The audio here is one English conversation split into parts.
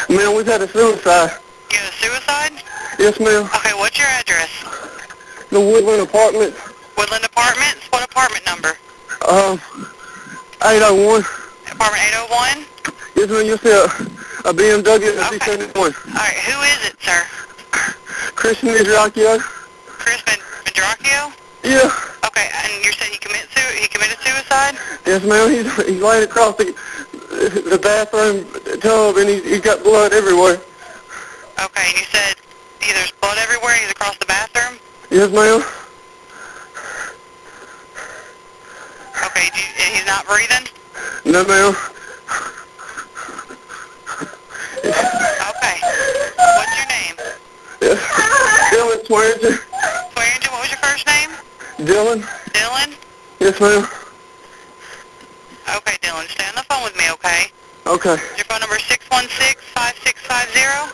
Ma'am, we've had a suicide. You had a suicide? Yes, ma'am. Okay, what's your address? The Woodland Apartments. Woodland Apartments? What apartment number? 801. Apartment 801? Yes, ma'am. You'll see a BMW and a Okay. C-71. Alright, who is it, sir? Christian Andreacchio. Chris Andreacchio? Yeah. Okay, and you said he committed suicide? Yes, ma'am. He's laying across the bathroom tub, and he's got blood everywhere. Okay, and you said there's blood everywhere, he's across the bathroom? Yes, ma'am. Okay, he's not breathing? No, ma'am. Okay. What's your name? Yes. Dylan Swearingen. Swearingen, what was your first name? Dylan. Dylan? Yes, ma'am. Okay, Dylan, stay on the phone with me, okay? Okay. Is your phone number 616-5650?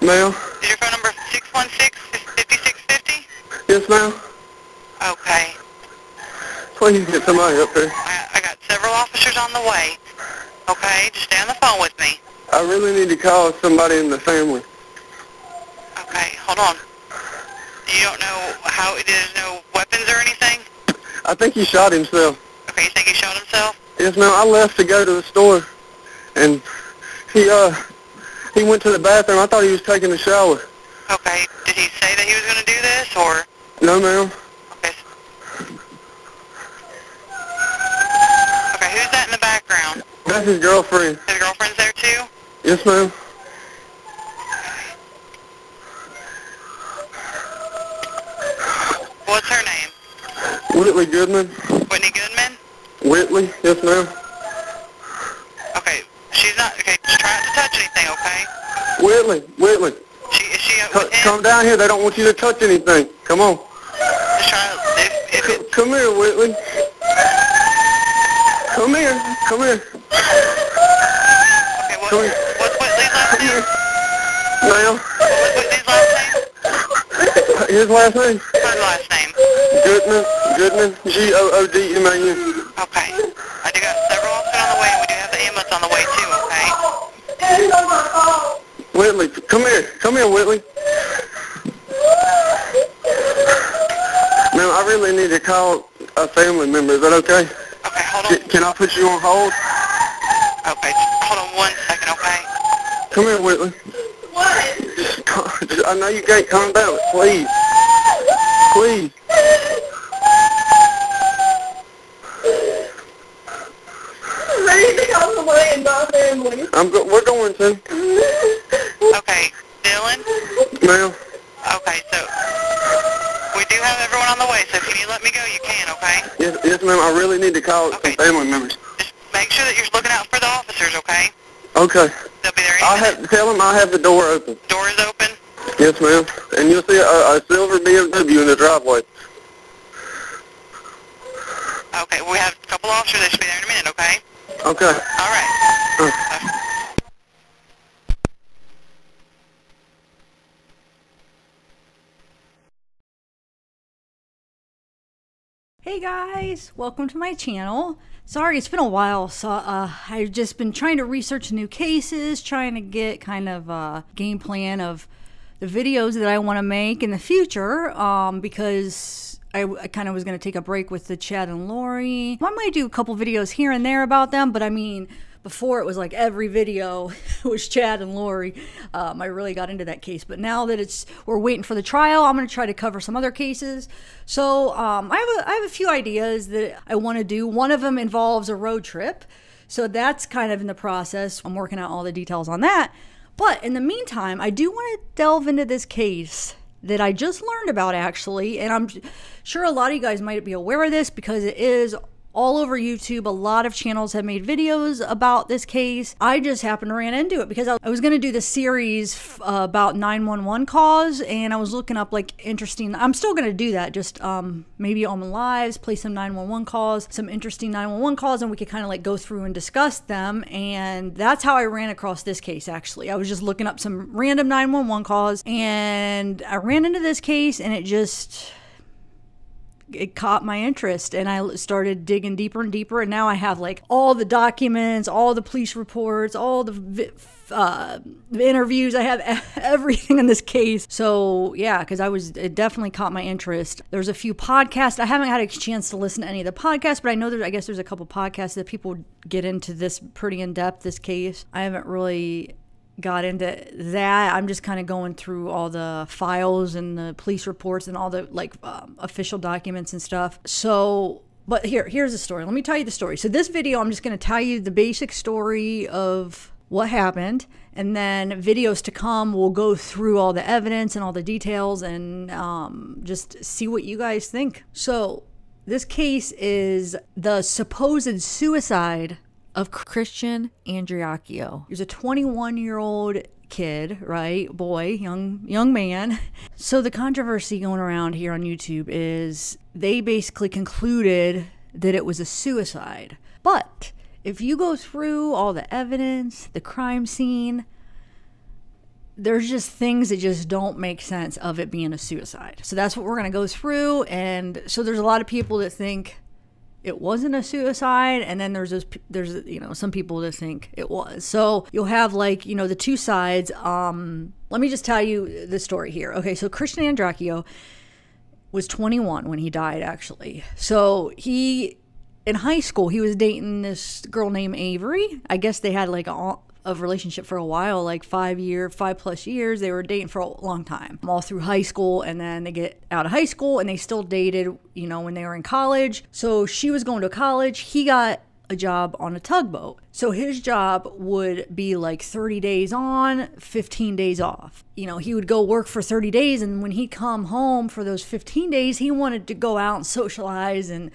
Ma'am. Is your phone number 616-5650? Yes, ma'am. Okay. Please get somebody up there. I got several officers on the way. Okay, just stay on the phone with me. I really need to call somebody in the family. Okay, hold on. You don't know how, there's no weapons or anything? I think he shot himself. Okay, you think he shot himself? Yes, ma'am. I left to go to the store, and he went to the bathroom. I thought he was taking a shower. Okay, did he say that he was going to do this, or? No, ma'am. Okay. Okay, who's that in the background? That's his girlfriend. His girlfriend's there too? Yes, ma'am. What's her name? Whitley Goodman. Whitney Goodman? Whitley. Yes, ma'am. Okay, she's not, okay, just try not to touch anything, okay? Whitley. Is she with him? Come down here. They don't want you to touch anything. Come on. Just try to, if it's... Come here, Whitley. Come here. Okay, what's Whitley's last name? Ma'am. What's Whitley's last name? His last name? Her last name. Goodman. Goodman. Okay. I do got several officers on the way, and we do have the ambulance on the way too, okay? Whitley, come here. Come here, Whitley. Ma'am, I really need to call a family member. Is that okay? Okay, hold on. Can I put you on hold? Okay, just hold on 1 second, okay? Come here, Whitley. What? I know you can't calm down. Please. Please. Ready to come away and my family. We're going to. Okay, Dylan? Ma'am. Okay, so we do have everyone on the way, so if you need to let me go, you can, okay? Yes, ma'am. I really need to call some family members. Just make sure that you're looking out for the officers, okay? Okay. They'll be there any minute. Tell them I have the door open. Door is open? Yes, ma'am. And you'll see a silver BMW in the driveway. Okay, we have a couple officers that should be there in a minute, okay? Okay. All right. Hey guys, welcome to my channel. Sorry, it's been a while, so I've just been trying to research new cases, trying to get kind of a game plan of the videos that I want to make in the future, because I kind of was going to take a break with the Chad and Lori. I might do a couple videos here and there about them, but I mean, before it was like every video was Chad and Lori. I really got into that case, but now that we're waiting for the trial, I'm going to try to cover some other cases. So I have a few ideas that I want to do. One of them involves a road trip, so that's kind of in the process. I'm working out all the details on that. But in the meantime, I do want to delve into this case that I just learned about, actually, and I'm sure a lot of you guys might be aware of this because it is all over YouTube. A lot of channels have made videos about this case. I just happened to ran into it because I was going to do the series about 911 calls, and I was looking up like interesting, I'm still going to do that, just maybe on my lives, play some 911 calls, some interesting 911 calls, and we could kind of like go through and discuss them. And that's how I ran across this case, actually. I was just looking up some random 911 calls, and I ran into this case, and it just it caught my interest, and I started digging deeper and deeper, and now I have like all the documents, all the police reports, all the interviews. I have everything in this case. So yeah, because it definitely caught my interest. There's a few podcasts. I haven't had a chance to listen to any of the podcasts, but I know I guess there's a couple podcasts that people get into this pretty in depth, this case. I haven't really got into that. I'm just kind of going through all the files and the police reports and all the like official documents and stuff. So, but here's the story. Let me tell you the story. So this video, I'm just going to tell you the basic story of what happened, and then videos to come will go through all the evidence and all the details, and just see what you guys think. So this case is the supposed suicide of Christian Andreacchio. He was a 21-year-old kid, right? Boy, young man. So the controversy going around here on YouTube is they basically concluded that it was a suicide. But if you go through all the evidence, the crime scene, there's just things that just don't make sense of it being a suicide. So that's what we're going to go through. And so there's a lot of people that think it wasn't a suicide, and then there's some people that think it was. So you'll have like, the two sides. Let me just tell you the story here. Okay, so Christian Andreacchio was 21 when he died, actually. So in high school, he was dating this girl named Avery. I guess they had like a relationship for a while, like 5+ years. They were dating for a long time, all through high school, and then they get out of high school and they still dated, when they were in college. So she was going to college. He got a job on a tugboat. So his job would be like 30 days on, 15 days off. He would go work for 30 days, and when he come home for those 15 days, he wanted to go out and socialize and,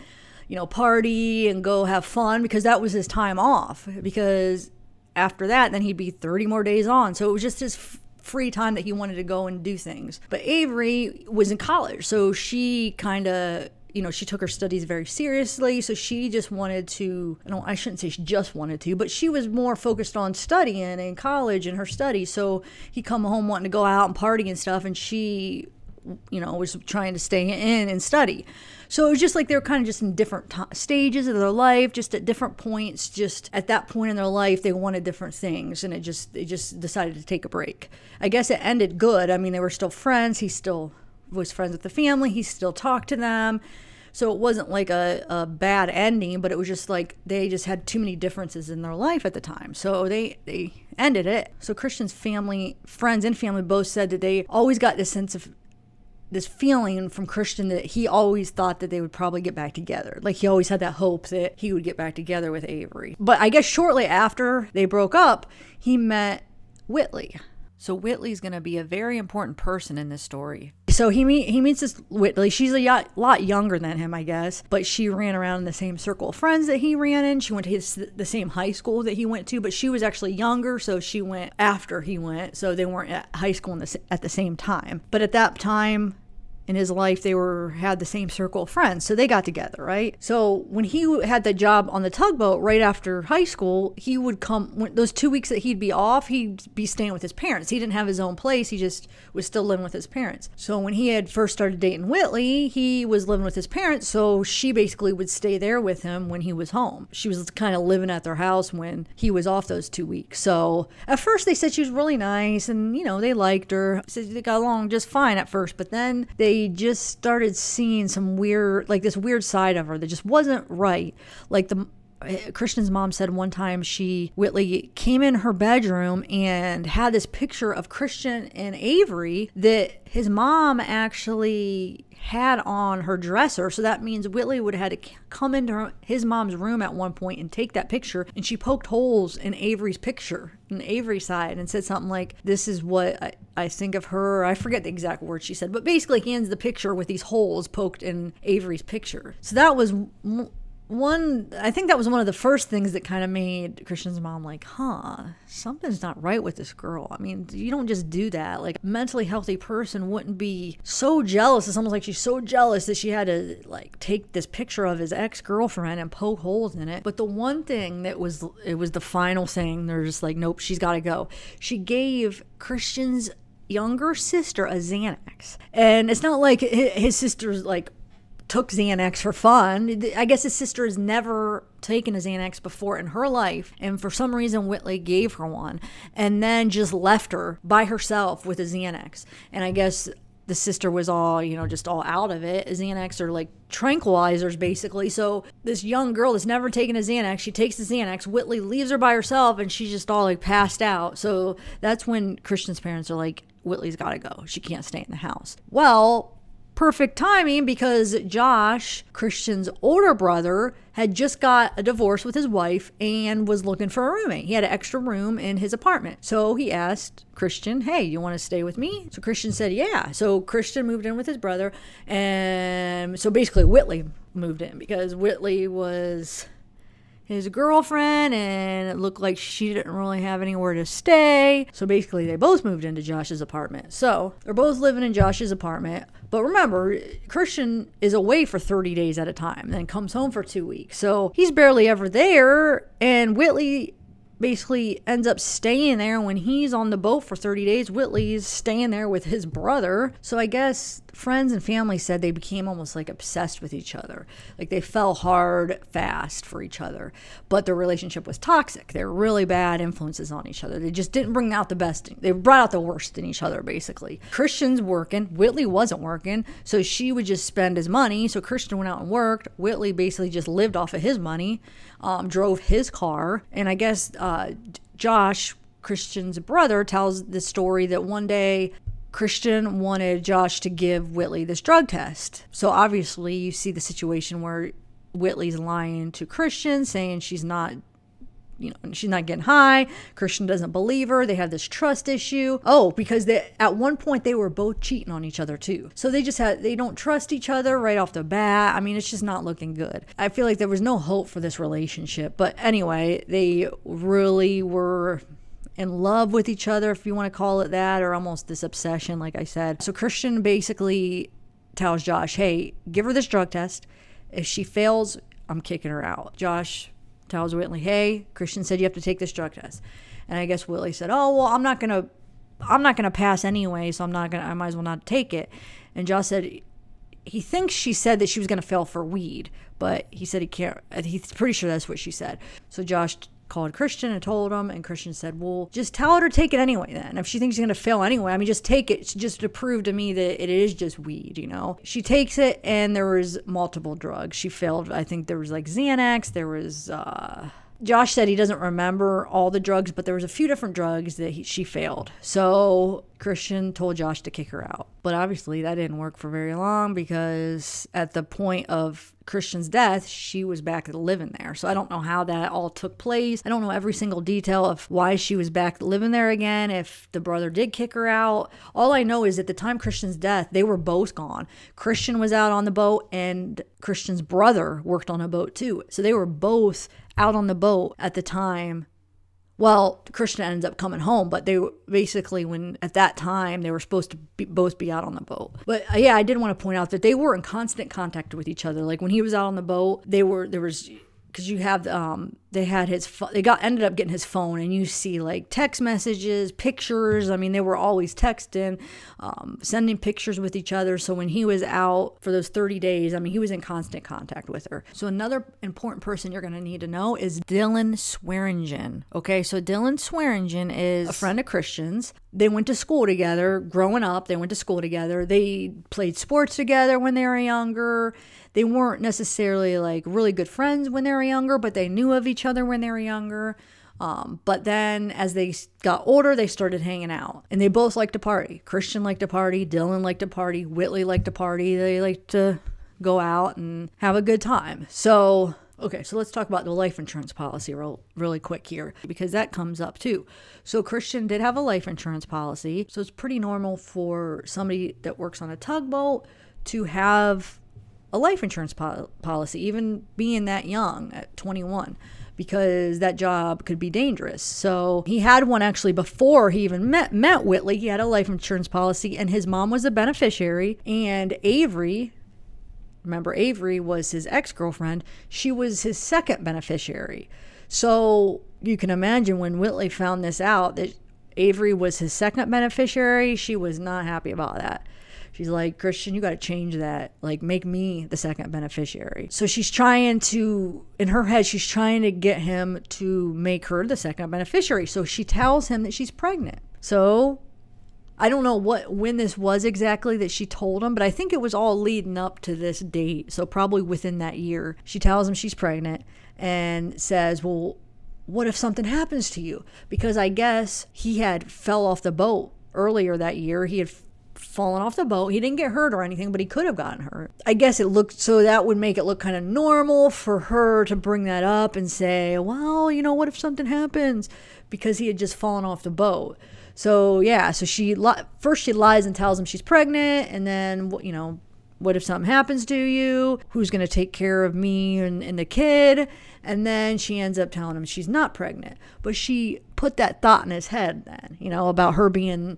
party and go have fun, because that was his time off. Because after that, then he'd be 30 more days on. So it was just his free time that he wanted to go and do things. But Avery was in college, so she kind of, she took her studies very seriously. So she just wanted to, I shouldn't say she just wanted to, but she was more focused on studying in college and her studies. So he come home wanting to go out and party and stuff, and she, was trying to stay in and study. So it was just like they were kind of just in different stages of their life, just at different points. Just at that point in their life, they wanted different things, and they just decided to take a break. I guess it ended good. I mean, they were still friends. He still was friends with the family. He still talked to them. So it wasn't like a bad ending, but it was just like they just had too many differences in their life at the time. So they ended it. So Christian's friends and family both said that they always got this feeling from Christian that he always thought that they would probably get back together. Like he always had that hope that he would get back together with Avery. But I guess shortly after they broke up, he met Whitley. So Whitley's going to be a very important person in this story. So he meets this Whitley. She's a lot younger than him, I guess, but she ran around in the same circle of friends that he ran in. She went to the same high school that he went to, but she was actually younger, so she went after he went. So they weren't at high school at the same time. But at that time in his life, they had the same circle of friends, so they got together, right? So when he had the job on the tugboat right after high school, he would come, those 2 weeks that he'd be off, he'd be staying with his parents. He didn't have his own place, he just was still living with his parents. So when he had first started dating Whitley, he was living with his parents, so she basically would stay there with him when he was home. She was kind of living at their house when he was off those 2 weeks. So at first they said she was really nice, and they liked her. They got along just fine at first, but then they just started seeing some this weird side of her that just wasn't right. Like Christian's mom said one time Whitley came in her bedroom and had this picture of Christian and Avery that his mom actually had on her dresser. So that means Whitley would have had to come into his mom's room at one point and take that picture, and she poked holes in Avery's picture, in Avery's side, and said something like, "This is what I think of her." I forget the exact words she said, but basically he ends the picture with these holes poked in Avery's picture. So that was I think that was one of the first things that kind of made Christian's mom like, something's not right with this girl. I mean, you don't just do that. Like, a mentally healthy person wouldn't be so jealous. It's almost like she's so jealous that she had to take this picture of his ex-girlfriend and poke holes in it. But the one thing it was the final thing. They're just like, nope, she's got to go. She gave Christian's younger sister a Xanax, and it's not like his sister's took Xanax for fun. I guess his sister has never taken a Xanax before in her life, and for some reason Whitley gave her one and then just left her by herself with a Xanax. And I guess the sister was all, just all out of it. Xanax are like tranquilizers, basically. So this young girl that's never taken a Xanax, she takes the Xanax. Whitley leaves her by herself, and she's just all like passed out. So that's when Christian's parents are like, Whitley's got to go. She can't stay in the house. Well, perfect timing, because Josh, Christian's older brother, had just got a divorce with his wife and was looking for a roommate. He had an extra room in his apartment. So he asked Christian, hey, you want to stay with me? So Christian said, yeah. So Christian moved in with his brother. And so basically Whitley moved in because Whitley was his girlfriend, and it looked like she didn't really have anywhere to stay. So basically they both moved into Josh's apartment. So they're both living in Josh's apartment. But remember, Christian is away for 30 days at a time, then comes home for 2 weeks. So he's barely ever there, and Whitley basically ends up staying there. When he's on the boat for 30 days, Whitley's staying there with his brother. So I guess friends and family said they became almost like obsessed with each other. Like they fell hard fast for each other. But their relationship was toxic. They were really bad influences on each other. They just didn't bring out the best. They brought out the worst in each other, basically. Christian's working. Whitley wasn't working. So she would just spend his money. So Christian went out and worked. Whitley basically just lived off of his money, drove his car. And I guess Josh, Christian's brother, tells the story that one day Christian wanted Josh to give Whitley this drug test. So obviously you see the situation where Whitley's lying to Christian, saying she's not getting high. Christian doesn't believe her. They have this trust issue. Oh, because at one point they were both cheating on each other too. So they don't trust each other right off the bat. I mean, it's just not looking good. I feel like there was no hope for this relationship. But anyway, they really were in love with each other, if you want to call it that, or almost this obsession, like I said. So Christian basically tells Josh, hey, give her this drug test. If she fails, I'm kicking her out. Josh tells Whitley, hey, Christian said you have to take this drug test. And I guess Whitley said, oh, well, I'm not gonna pass anyway, so I might as well not take it. And Josh said he thinks she said that she was gonna fail for weed, but he said he can't. He's pretty sure that's what she said. So Josh called Christian and told him, and Christian said, well, just tell her to take it anyway then. If she thinks she's going to fail anyway, I mean, just take it just to prove to me that it is just weed, She takes it, and there was multiple drugs. She failed. I think there was like Xanax. There was, Josh said he doesn't remember all the drugs, but there was a few different drugs that she failed. So Christian told Josh to kick her out. But obviously that didn't work for very long, because at the point of Christian's death, she was back living there. So I don't know how that all took place. I don't know every single detail of why she was back living there again, if the brother did kick her out. All I know is at the time Christian's death, they were both gone. Christian was out on the boat, and Christian's brother worked on a boat too. So they were both out on the boat at the time. Well, Christian ends up coming home, but they basically, at that time, they were supposed to both be out on the boat. But yeah, I did want to point out that they were in constant contact with each other. Like when he was out on the boat, because you have, they ended up getting his phone, and you see like text messages, pictures. I mean, they were always texting, sending pictures with each other. So when he was out for those 30 days, I mean, he was in constant contact with her. So another important person you're going to need to know is Dylan Swearingen. Okay, so Dylan Swearingen is a friend of Christian's. They went to school together. Growing up, they went to school together. They played sports together when they were younger. They weren't necessarily like really good friends when they were younger, but they knew of each other when they were younger. But then as they got older, they started hanging out, and they both liked to party. Christian liked to party. Dylan liked to party. Whitley liked to party. They liked to go out and have a good time. So, okay, so let's talk about the life insurance policy really quick here, because that comes up too. So Christian did have a life insurance policy. So it's pretty normal for somebody that works on a tugboat to have a life insurance policy, even being that young at 21, because that job could be dangerous. So he had one actually before he even met Whitley. He had a life insurance policy, and his mom was a beneficiary, and Avery, remember Avery was his ex-girlfriend, she was his second beneficiary. So you can imagine when Whitley found this out, that Avery was his second beneficiary, she was not happy about that. She's like, Christian, you got to change that. Like, make me the second beneficiary. So she's trying to, in her head, she's trying to get him to make her the second beneficiary. So she tells him that she's pregnant. So I don't know when this was exactly that she told him, but I think it was all leading up to this date. So probably within that year. She tells him she's pregnant and says, well, what if something happens to you? Because I guess he had fell off the boat earlier that year. He had fallen off the boat. He didn't get hurt or anything, but he could have gotten hurt. I guess it looked, so that would make it look kind of normal for her to bring that up and say, well, you know, what if something happens? Because he had just fallen off the boat. So yeah, so first she lies and tells him she's pregnant, and then, you know, what if something happens to you? Who's going to take care of me and the kid? And then she ends up telling him she's not pregnant. But she put that thought in his head then, you know, about her being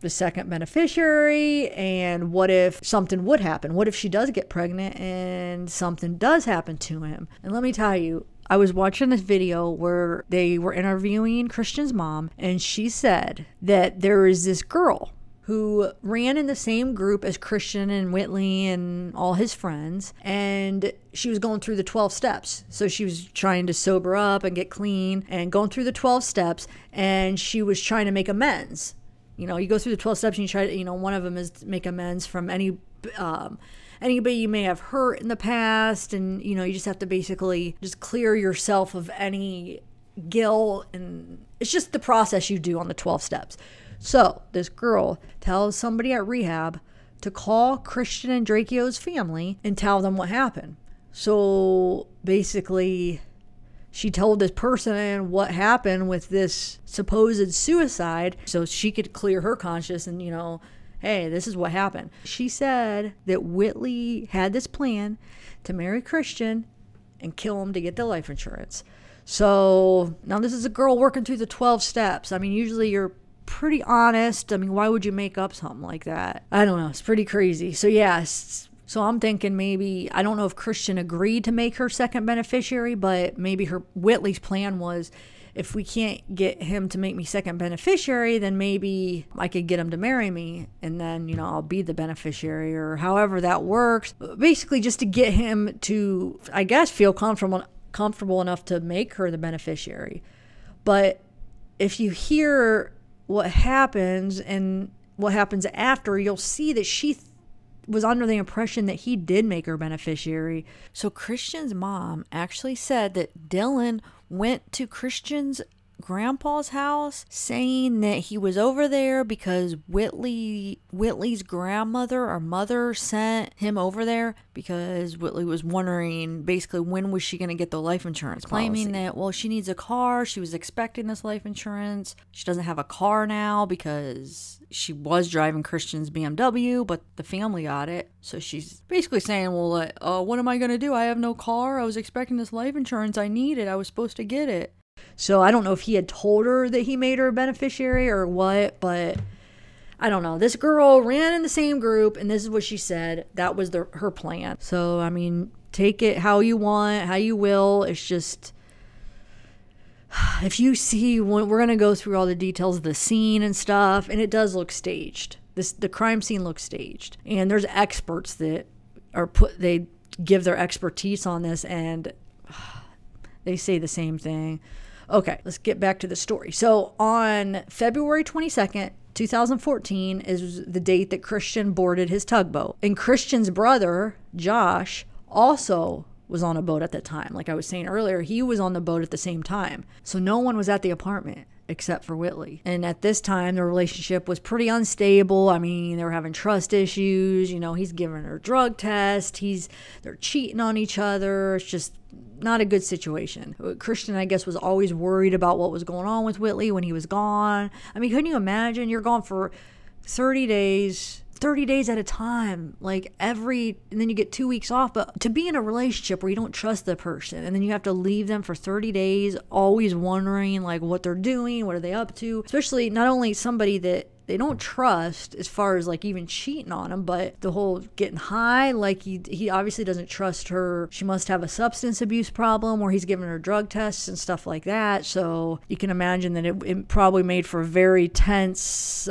the second beneficiary, and what if something would happen? What if she does get pregnant and something does happen to him? And let me tell you, I was watching this video where they were interviewing Christian's mom, and she said that there is this girl who ran in the same group as Christian and Whitley and all his friends, and she was going through the 12 steps. So she was trying to sober up and get clean and going through the 12 steps, and she was trying to make amends. You know, you go through the 12 steps and you try to, you know, one of them is to make amends from anybody you may have hurt in the past, and you know, you just have to basically just clear yourself of any guilt, and it's just the process you do on the 12 steps. So this girl tells somebody at rehab to call Christian and Andreacchio's family and tell them what happened. So basically she told this person what happened with this supposed suicide so she could clear her conscience and, you know, hey, this is what happened. She said that Whitley had this plan to marry Christian and kill him to get the life insurance. So now this is a girl working through the 12 steps. I mean, usually you're pretty honest. I mean, why would you make up something like that? I don't know. It's pretty crazy. So yes. So I'm thinking maybe, I don't know if Christian agreed to make her second beneficiary, but maybe Whitley's plan was, if we can't get him to make me second beneficiary, then maybe I could get him to marry me, and then, you know, I'll be the beneficiary, or however that works. Basically just to get him to, I guess, feel comfortable enough to make her the beneficiary. But if you hear what happens and what happens after, you'll see that she was under the impression that he did make her beneficiary. So Christian's mom actually said that Dylan went to Christian's grandpa's house saying that he was over there because Whitley's grandmother or mother sent him over there because Whitley was wondering basically when was she going to get the life insurance policy. Claiming that, well, she needs a car, she was expecting this life insurance, she doesn't have a car now because she was driving Christian's BMW, but the family got it. So she's basically saying, well, what am I going to do? I have no car, I was expecting this life insurance, I need it, I was supposed to get it. So I don't know if he had told her that he made her a beneficiary or what, but I don't know. This girl ran in the same group, and this is what she said. That was her plan. So, I mean, take it how you want, how you will. It's just, if you see, we're going to go through all the details of the scene and stuff, and it does look staged. The crime scene looks staged. And there's experts that they give their expertise on this, and they say the same thing. Okay, let's get back to the story. So on February 22nd, 2014 is the date that Christian boarded his tugboat. And Christian's brother, Josh, also was on a boat at that time. Like I was saying earlier, he was on the boat at the same time. So no one was at the apartment except for Whitley. And at this time, their relationship was pretty unstable. I mean, they were having trust issues. You know, he's giving her drug tests. They're cheating on each other. It's just not a good situation. Christian, I guess, was always worried about what was going on with Whitley when he was gone. I mean, couldn't you imagine? You're gone for 30 days at a time, and then you get 2 weeks off. But to be in a relationship where you don't trust the person, and then you have to leave them for 30 days, always wondering what they're doing, what are they up to, especially not only somebody that they don't trust as far as even cheating on them, but the whole getting high, he obviously doesn't trust her. She must have a substance abuse problem where he's giving her drug tests and stuff like that. So you can imagine that it probably made for a very tense,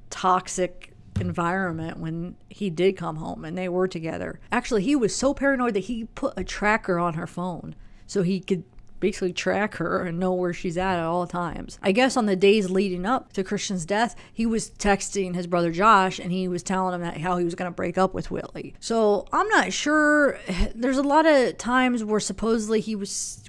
toxic environment when he did come home and they were together. Actually, he was so paranoid that he put a tracker on her phone so he could basically track her and know where she's at all times. I guess on the days leading up to Christian's death, he was texting his brother Josh and he was telling him that how he was going to break up with Whitley. So I'm not sure. There's a lot of times where supposedly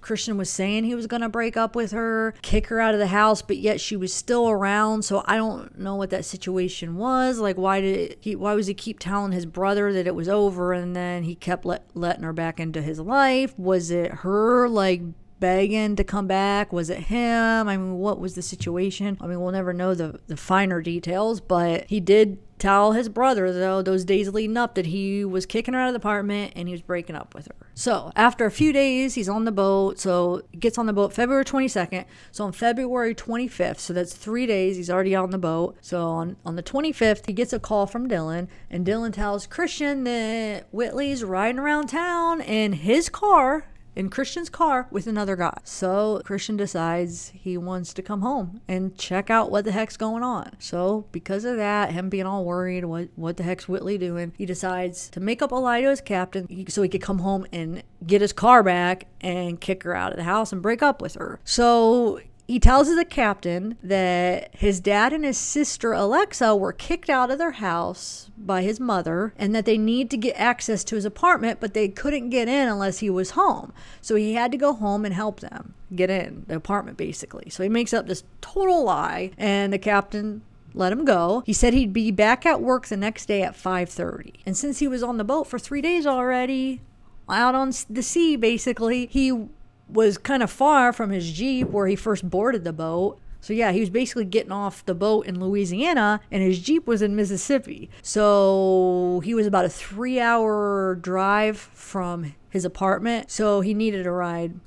Christian was saying he was going to break up with her, kick her out of the house, but yet she was still around. So I don't know what that situation was. Like, why was he keep telling his brother that it was over and then he kept letting her back into his life? Was it her like begging to come back? Was it him? I mean, what was the situation? I mean, we'll never know the finer details, but he did tell his brother, though, those days leading up that he was kicking her out of the apartment and he was breaking up with her. So after a few days, he's on the boat. So he gets on the boat February 22nd. So on February 25th, so that's 3 days, he's already on the boat. So on the 25th, he gets a call from Dylan, and Dylan tells Christian that Whitley's riding around town in his car, in Christian's car, with another guy. So Christian decides he wants to come home and check out what the heck's going on. So because of that, him being all worried, what the heck's Whitley doing, he decides to make up a lie to his captain so he could come home and get his car back and kick her out of the house and break up with her. So he tells the captain that his dad and his sister Alexa were kicked out of their house by his mother and that they need to get access to his apartment, but they couldn't get in unless he was home. So he had to go home and help them get in the apartment, basically. So he makes up this total lie, and the captain let him go. He said he'd be back at work the next day at 5:30. And since he was on the boat for 3 days already, out on the sea, basically, he was kind of far from his Jeep where he first boarded the boat. So yeah, he was basically getting off the boat in Louisiana and his Jeep was in Mississippi. So he was about a 3-hour drive from his apartment. So he needed a ride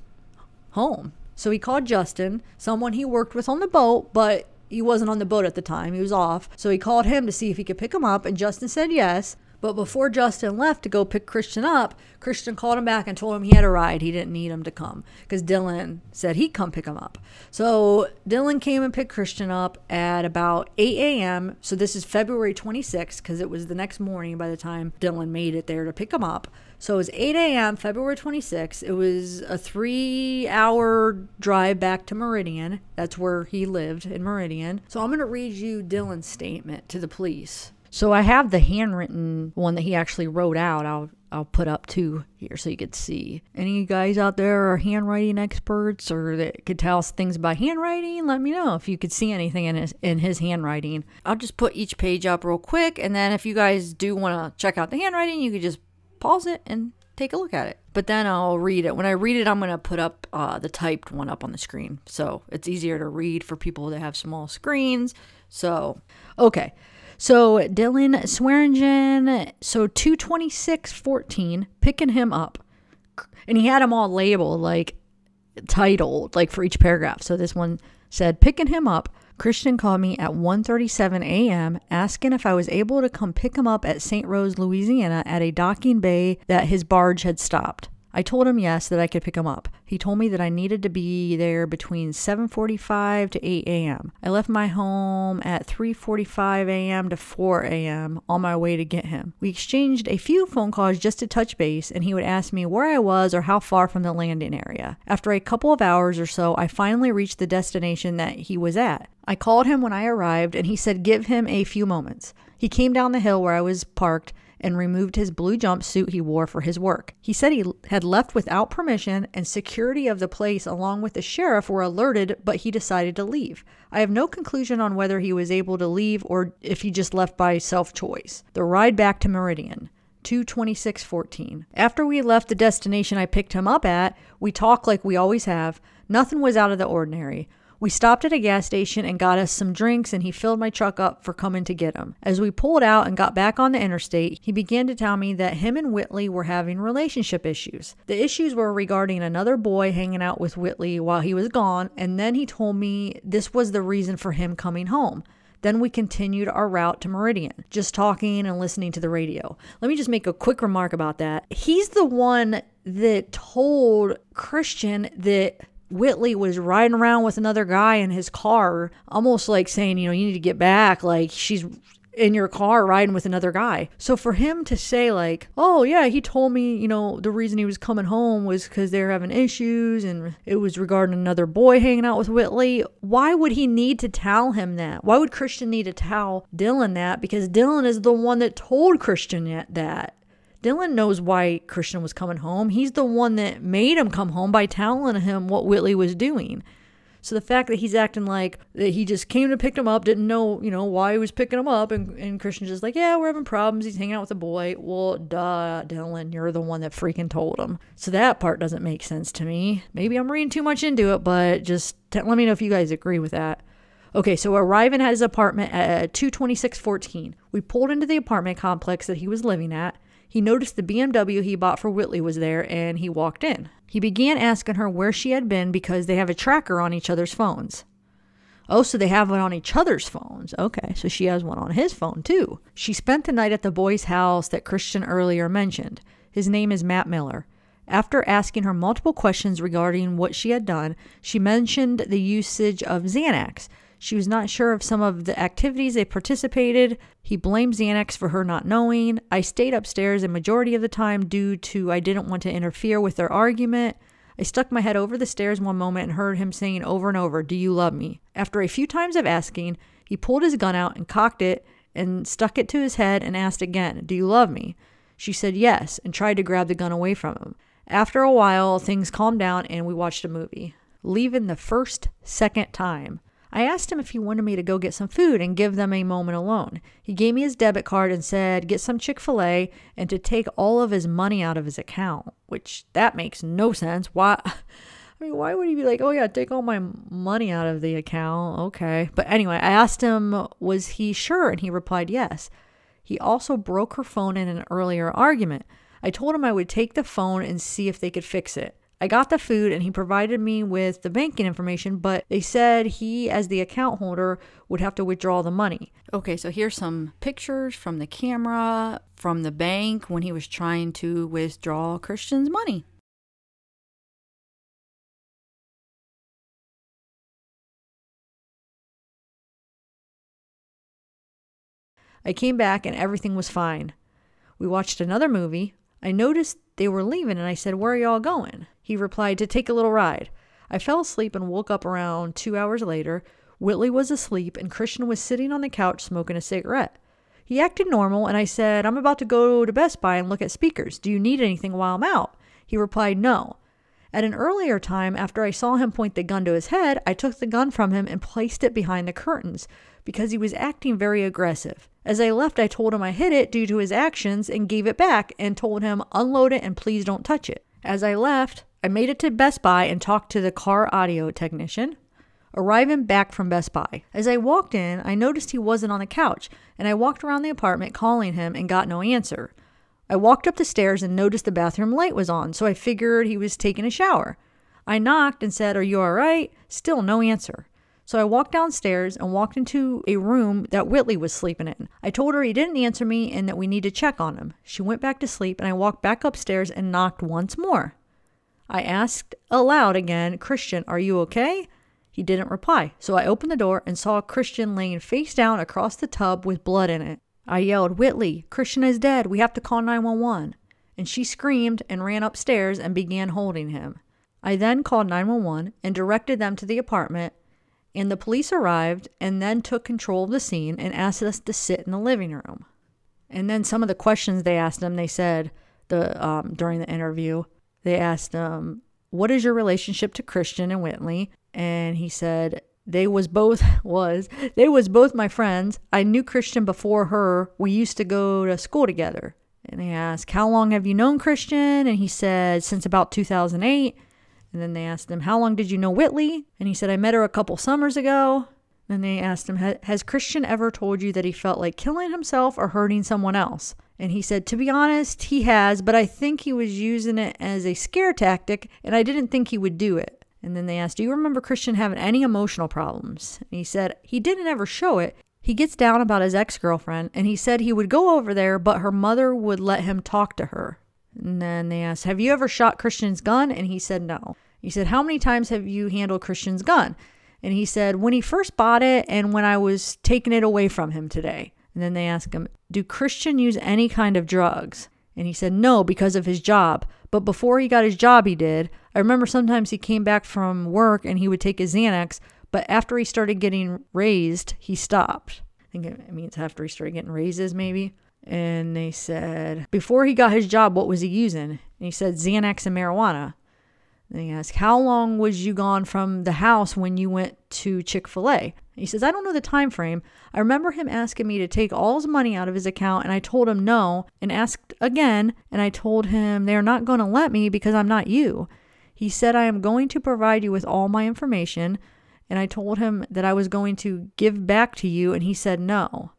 home. So he called Justin, someone he worked with on the boat, but he wasn't on the boat at the time. He was off. So he called him to see if he could pick him up, and Justin said yes. But before Justin left to go pick Christian up, Christian called him back and told him he had a ride. He didn't need him to come because Dylan said he'd come pick him up. So Dylan came and picked Christian up at about 8 a.m. So this is February 26th because it was the next morning by the time Dylan made it there to pick him up. So it was 8 a.m. February 26th. It was a 3-hour drive back to Meridian. That's where he lived, in Meridian. So I'm going to read you Dylan's statement to the police. So I have the handwritten one that he actually wrote out. I'll put up too here so you could see. Any of you guys out there are handwriting experts or that could tell us things about handwriting? Let me know if you could see anything in his handwriting. I'll just put each page up real quick, and then if you guys do want to check out the handwriting, you could just pause it and take a look at it. But then I'll read it. When I read it, I'm going to put up the typed one up on the screen. So it's easier to read for people that have small screens. So, okay. So Dylan Swearingen, so 22614, picking him up. And he had them all labeled, like titled, like for each paragraph. So this one said, picking him up. Christian called me at 1:37 a.m. asking if I was able to come pick him up at St. Rose, Louisiana at a docking bay that his barge had stopped. I told him yes, that I could pick him up. He told me that I needed to be there between 7:45 to 8 a.m. I left my home at 3:45 a.m. to 4 a.m. on my way to get him. We exchanged a few phone calls just to touch base, and he would ask me where I was or how far from the landing area. After a couple of hours or so, I finally reached the destination that he was at. I called him when I arrived, and he said give him a few moments. He came down the hill where I was parked and removed his blue jumpsuit he wore for his work. He said he had left without permission, and security of the place along with the sheriff were alerted, but he decided to leave. I have no conclusion on whether he was able to leave or if he just left by self-choice. The ride back to Meridian. 22614. After we left the destination I picked him up at, we talked like we always have. Nothing was out of the ordinary. We stopped at a gas station and got us some drinks, and he filled my truck up for coming to get him. As we pulled out and got back on the interstate, he began to tell me that him and Whitley were having relationship issues. The issues were regarding another boy hanging out with Whitley while he was gone, and then he told me this was the reason for him coming home. Then we continued our route to Meridian, just talking and listening to the radio. Let me just make a quick remark about that. He's the one that told Christian that Whitley was riding around with another guy in his car, almost like saying, you know, you need to get back. Like, she's in your car riding with another guy. So for him to say like, oh yeah, he told me, you know, the reason he was coming home was because they were having issues and it was regarding another boy hanging out with Whitley. Why would he need to tell him that? Why would Christian need to tell Dylan that? Because Dylan is the one that told Christian that. Dylan knows why Christian was coming home. He's the one that made him come home by telling him what Whitley was doing. So the fact that he's acting like that he just came to pick him up, didn't know, you know, why he was picking him up, and Christian's just like, yeah, we're having problems, he's hanging out with a boy. Well, duh, Dylan, you're the one that freaking told him. So that part doesn't make sense to me. Maybe I'm reading too much into it, but just let me know if you guys agree with that. Okay, so arriving at his apartment at 22614. We pulled into the apartment complex that he was living at. He noticed the BMW he bought for Whitley was there, and he walked in. He began asking her where she had been because they have a tracker on each other's phones. Oh, so they have one on each other's phones. Okay, so she has one on his phone too. She spent the night at the boy's house that Christian earlier mentioned. His name is Matt Miller. After asking her multiple questions regarding what she had done, she mentioned the usage of Xanax. She was not sure of some of the activities they participated. He blamed Xanax for her not knowing. I stayed upstairs a majority of the time due to I didn't want to interfere with their argument. I stuck my head over the stairs one moment and heard him saying over and over, "Do you love me?" After a few times of asking, he pulled his gun out and cocked it and stuck it to his head and asked again, "Do you love me?" She said yes and tried to grab the gun away from him. After a while, things calmed down and we watched a movie. Leaving the second time. I asked him if he wanted me to go get some food and give them a moment alone. He gave me his debit card and said get some Chick-fil-A and to take all of his money out of his account, which that makes no sense. Why? I mean, why would he be like, oh yeah, take all my money out of the account? Okay. But anyway, I asked him, was he sure? And he replied yes. He also broke her phone in an earlier argument. I told him I would take the phone and see if they could fix it. I got the food and he provided me with the banking information, but they said he, as the account holder, would have to withdraw the money. Okay, so here's some pictures from the camera from the bank when he was trying to withdraw Christian's money. I came back and everything was fine. We watched another movie. I noticed they were leaving and I said, where are y'all going? He replied, to take a little ride. I fell asleep and woke up around 2 hours later. Whitley was asleep and Christian was sitting on the couch smoking a cigarette. He acted normal and I said, I'm about to go to Best Buy and look at speakers. Do you need anything while I'm out? He replied, no. At an earlier time, after I saw him point the gun to his head, I took the gun from him and placed it behind the curtains because he was acting very aggressive. As I left, I told him I hid it due to his actions and gave it back and told him, unload it and please don't touch it. As I left, I made it to Best Buy and talked to the car audio technician. Arriving back from Best Buy. As I walked in, I noticed he wasn't on the couch, and I walked around the apartment calling him and got no answer. I walked up the stairs and noticed the bathroom light was on, so I figured he was taking a shower. I knocked and said, are you all right? Still no answer. So I walked downstairs and walked into a room that Whitley was sleeping in. I told her he didn't answer me and that we need to check on him. She went back to sleep and I walked back upstairs and knocked once more. I asked aloud again, Christian, are you okay? He didn't reply. So I opened the door and saw Christian laying face down across the tub with blood in it. I yelled, Whitley, Christian is dead. We have to call 911. And she screamed and ran upstairs and began holding him. I then called 911 and directed them to the apartment. And the police arrived and then took control of the scene and asked us to sit in the living room. And then some of the questions they asked him, they said during the interview, they asked him, what is your relationship to Christian and Whitley? And he said, they was both my friends. I knew Christian before her. We used to go to school together. And they asked, how long have you known Christian? And he said, since about 2008. And then they asked him, how long did you know Whitley? And he said, I met her a couple summers ago. Then they asked him, has Christian ever told you that he felt like killing himself or hurting someone else? And he said, to be honest, he has, but I think he was using it as a scare tactic, and I didn't think he would do it. And then they asked, do you remember Christian having any emotional problems? And he said, he didn't ever show it. He gets down about his ex-girlfriend, and he said he would go over there, but her mother would let him talk to her. And then they asked, have you ever shot Christian's gun? And he said, no. He said, how many times have you handled Christian's gun? And he said, when he first bought it and when I was taking it away from him today. And then they ask him, do Christian use any kind of drugs? And he said no, because of his job. But before he got his job, he did. I remember sometimes he came back from work and he would take his Xanax, but after he started getting raised, he stopped. I think it means after he started getting raises, maybe. And they said, before he got his job, what was he using? And he said Xanax and marijuana. And he asked, how long was you gone from the house when you went to Chick-fil-A? He says, I don't know the time frame. I remember him asking me to take all his money out of his account, and I told him no, and asked again, and I told him they're not going to let me because I'm not you. He said, I am going to provide you with all my information, and I told him that I was going to give back to you, and he said no.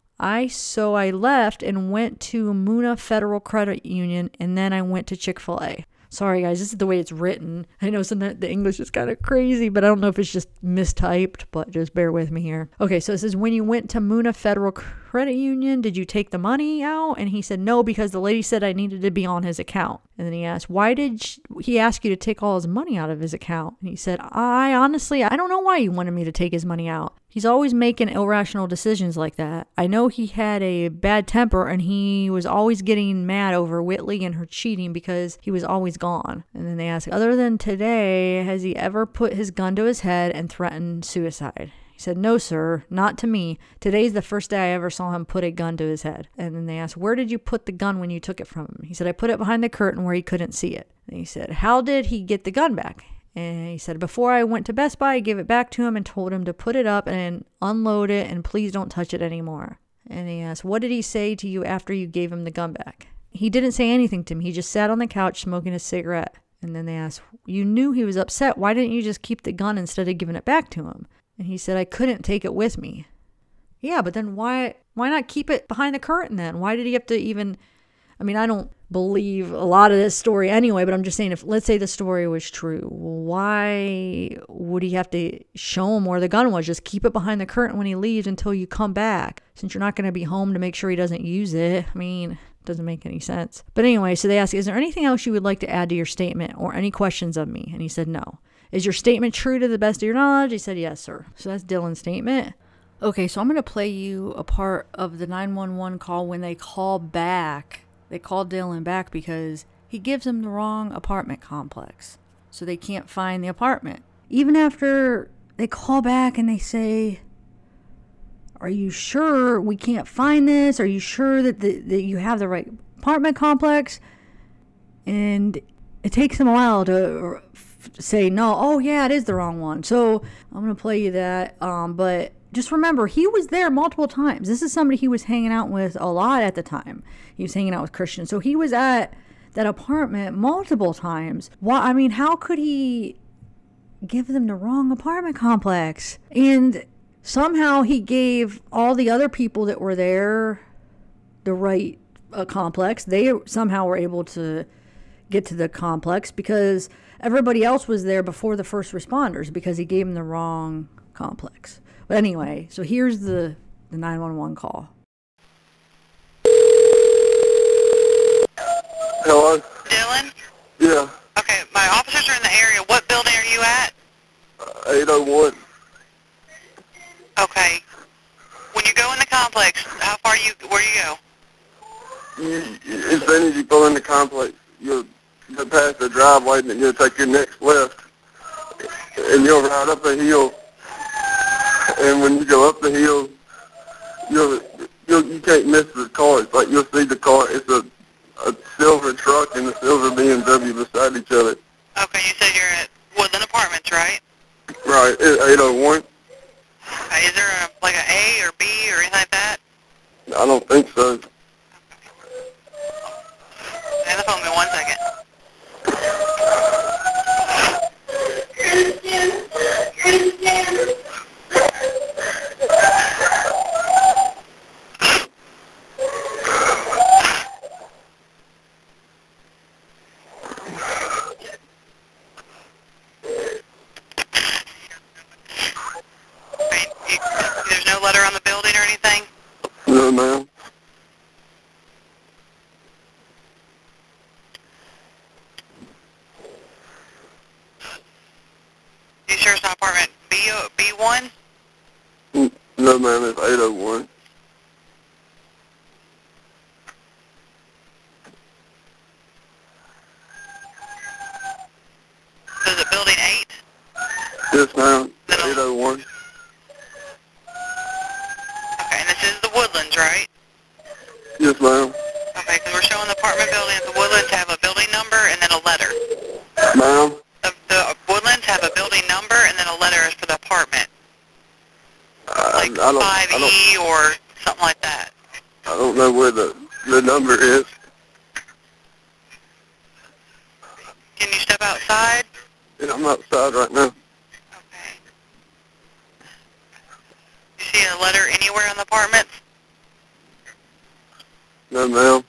So I left and went to Muna Federal Credit Union, and then I went to Chick-fil-A. Sorry, guys, this is the way it's written. I know sometimes the English is kind of crazy, but I don't know if it's just mistyped, but just bear with me here. Okay, so it says, when you went to Muna Federal Credit Union, did you take the money out? And he said, no, because the lady said I needed to be on his account. And then he asked, why did he ask you to take all his money out of his account? And he said, I don't know why he wanted me to take his money out. He's always making irrational decisions like that. I know he had a bad temper and he was always getting mad over Whitley and her cheating because he was always gone. And then they asked, other than today, has he ever put his gun to his head and threatened suicide? He said, no, sir, not to me. Today's the first day I ever saw him put a gun to his head. And then they asked, where did you put the gun when you took it from him? He said, I put it behind the curtain where he couldn't see it. And he said, how did he get the gun back? And he said, before I went to Best Buy, I gave it back to him and told him to put it up and unload it and please don't touch it anymore. And he asked, what did he say to you after you gave him the gun back? He didn't say anything to me. He just sat on the couch smoking a cigarette. And then they asked, you knew he was upset. Why didn't you just keep the gun instead of giving it back to him? And he said, I couldn't take it with me. Yeah, but then why not keep it behind the curtain then? Why did he have to even... I mean, I don't believe a lot of this story anyway, but I'm just saying, if let's say the story was true, why would he have to show him where the gun was? Just keep it behind the curtain when he leaves until you come back, since you're not going to be home to make sure he doesn't use it. I mean, it doesn't make any sense. But anyway, so they asked, is there anything else you would like to add to your statement or any questions of me? And he said, no. Is your statement true to the best of your knowledge? He said, yes, sir. So that's Dylan's statement. Okay, so I'm going to play you a part of the 911 call when they call back. They called Dylan back because he gives them the wrong apartment complex. So they can't find the apartment. Even after they call back and they say, are you sure we can't find this? Are you sure that you have the right apartment complex? And it takes them a while to say, no, oh yeah, it is the wrong one. So I'm going to play you that. But just remember, he was there multiple times. This is somebody he was hanging out with a lot at the time. He was hanging out with Christian. So he was at that apartment multiple times. Why? I mean, how could he give them the wrong apartment complex? And somehow he gave all the other people that were there the right complex. They somehow were able to get to the complex because everybody else was there before the first responders because he gave them the wrong complex. But anyway, so here's the 911 call. Hello? Dylan? Yeah. Okay, my officers are in the area. What building are you at? 801. Okay. When you go in the complex, where do you go? As soon as you pull in the complex, you'll go past the driveway and then you'll take your next left. And you'll ride up a hill. And when you go up the hill, you can't miss the car. It's like you'll see the car. It's a silver truck and a silver BMW beside each other. Okay, you said you're at Woodland Apartments, right? Right, 801. Okay, is there like an A or B or anything like that? I don't think so. Hang the phone with me 1 second. Christian. There's no letter on the building or anything? No, ma'am. You sure it's not apartment B1? No, ma'am, it's 801. is the Woodlands, right? Yes, ma'am. Okay, because we're showing the apartment building at the Woodlands have a building number and then a letter. Ma'am? The Woodlands have a building number and then a letter is for the apartment. Like I don't, 5E or something like that. I don't know where the number is. Can you step outside? Yeah, I'm outside right now. Okay. You see a letter anywhere on the apartments? No, ma'am.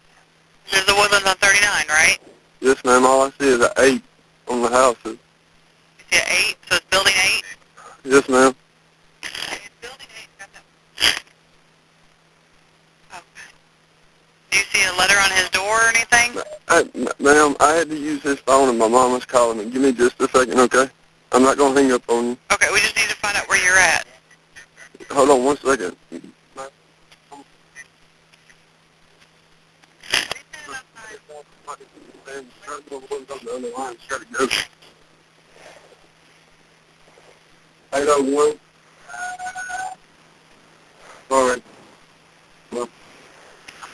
There's the Woodlands on 39, right? Yes, ma'am. All I see is an 8 on the houses. You see an 8? So it's building 8? Yes, ma'am. It's building 8. Got that. Okay. Do you see a letter on his door or anything? Ma'am, I had to use his phone and my mom was calling me. Give me just a second, okay? I'm not going to hang up on you. Okay, we just need to find out where you're at. Hold on 1 second. Gotta go. 801. Sorry.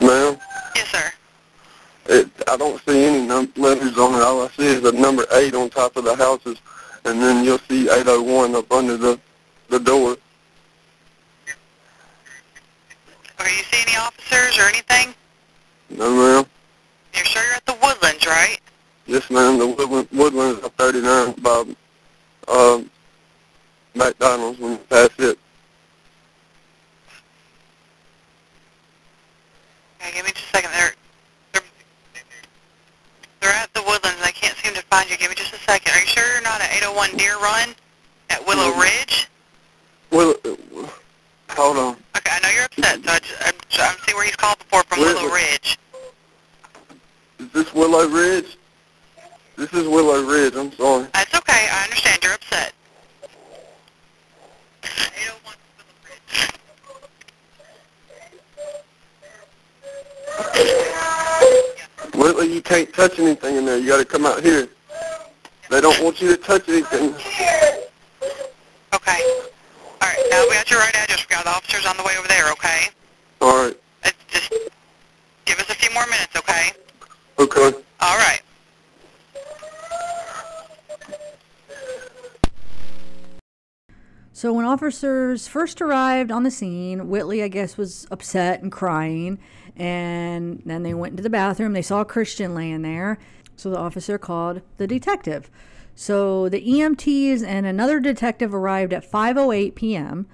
Ma'am? Yes, sir. I don't see any letters on it. All I see is the number 8 on top of the houses, and then you'll see 801 up under the door. Okay, you see any officers or anything? No, ma'am. You're sure you're at the Woodlands, right? Yes, ma'am. The Woodlands is 39 by McDonald's when you pass it. Okay, give me just a second. They're at the Woodlands, and I can't seem to find you. Give me just a second. Are you sure you're not at 801 Deer Run at Willow Ridge? Well, hold on. Okay, I know you're upset, so I'm seeing where he's called before from Willow Ridge. Is this Willow Ridge? This is Willow Ridge. I'm sorry. That's okay. I understand you're upset. 801 Willow Ridge. Whitley, you can't touch anything in there. You got to come out here. They don't want you to touch anything. Okay. All right. Now we got your right address. We got the officers on the way over there. Okay. All right. Just give us a few more minutes. Okay. Okay. All right. So when officers first arrived on the scene, Whitley, I guess, was upset and crying. And then they went into the bathroom. They saw a Christian laying there. So the officer called the detective. So the EMTs and another detective arrived at 5:08 p.m.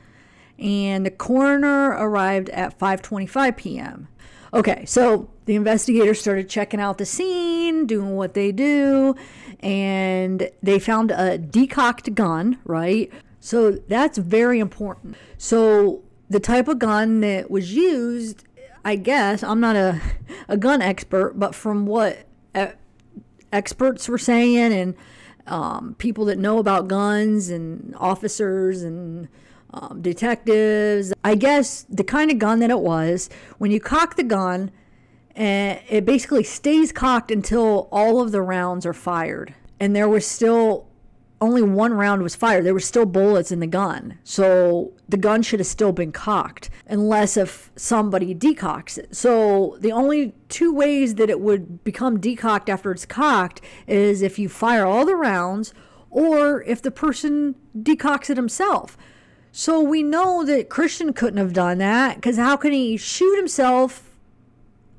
And the coroner arrived at 5:25 p.m. Okay, so the investigators started checking out the scene, doing what they do, and they found a decocked gun, right? So that's very important. So the type of gun that was used, I guess, I'm not a gun expert, but from what experts were saying and people that know about guns and officers and detectives, I guess the kind of gun that it was, when you cock the gun, it basically stays cocked until all of the rounds are fired. And there was still only one round was fired. There were still bullets in the gun. So the gun should have still been cocked unless if somebody decocks it. So the only two ways that it would become decocked after it's cocked is if you fire all the rounds or if the person decocks it himself. So we know that Christian couldn't have done that, because how can he shoot himself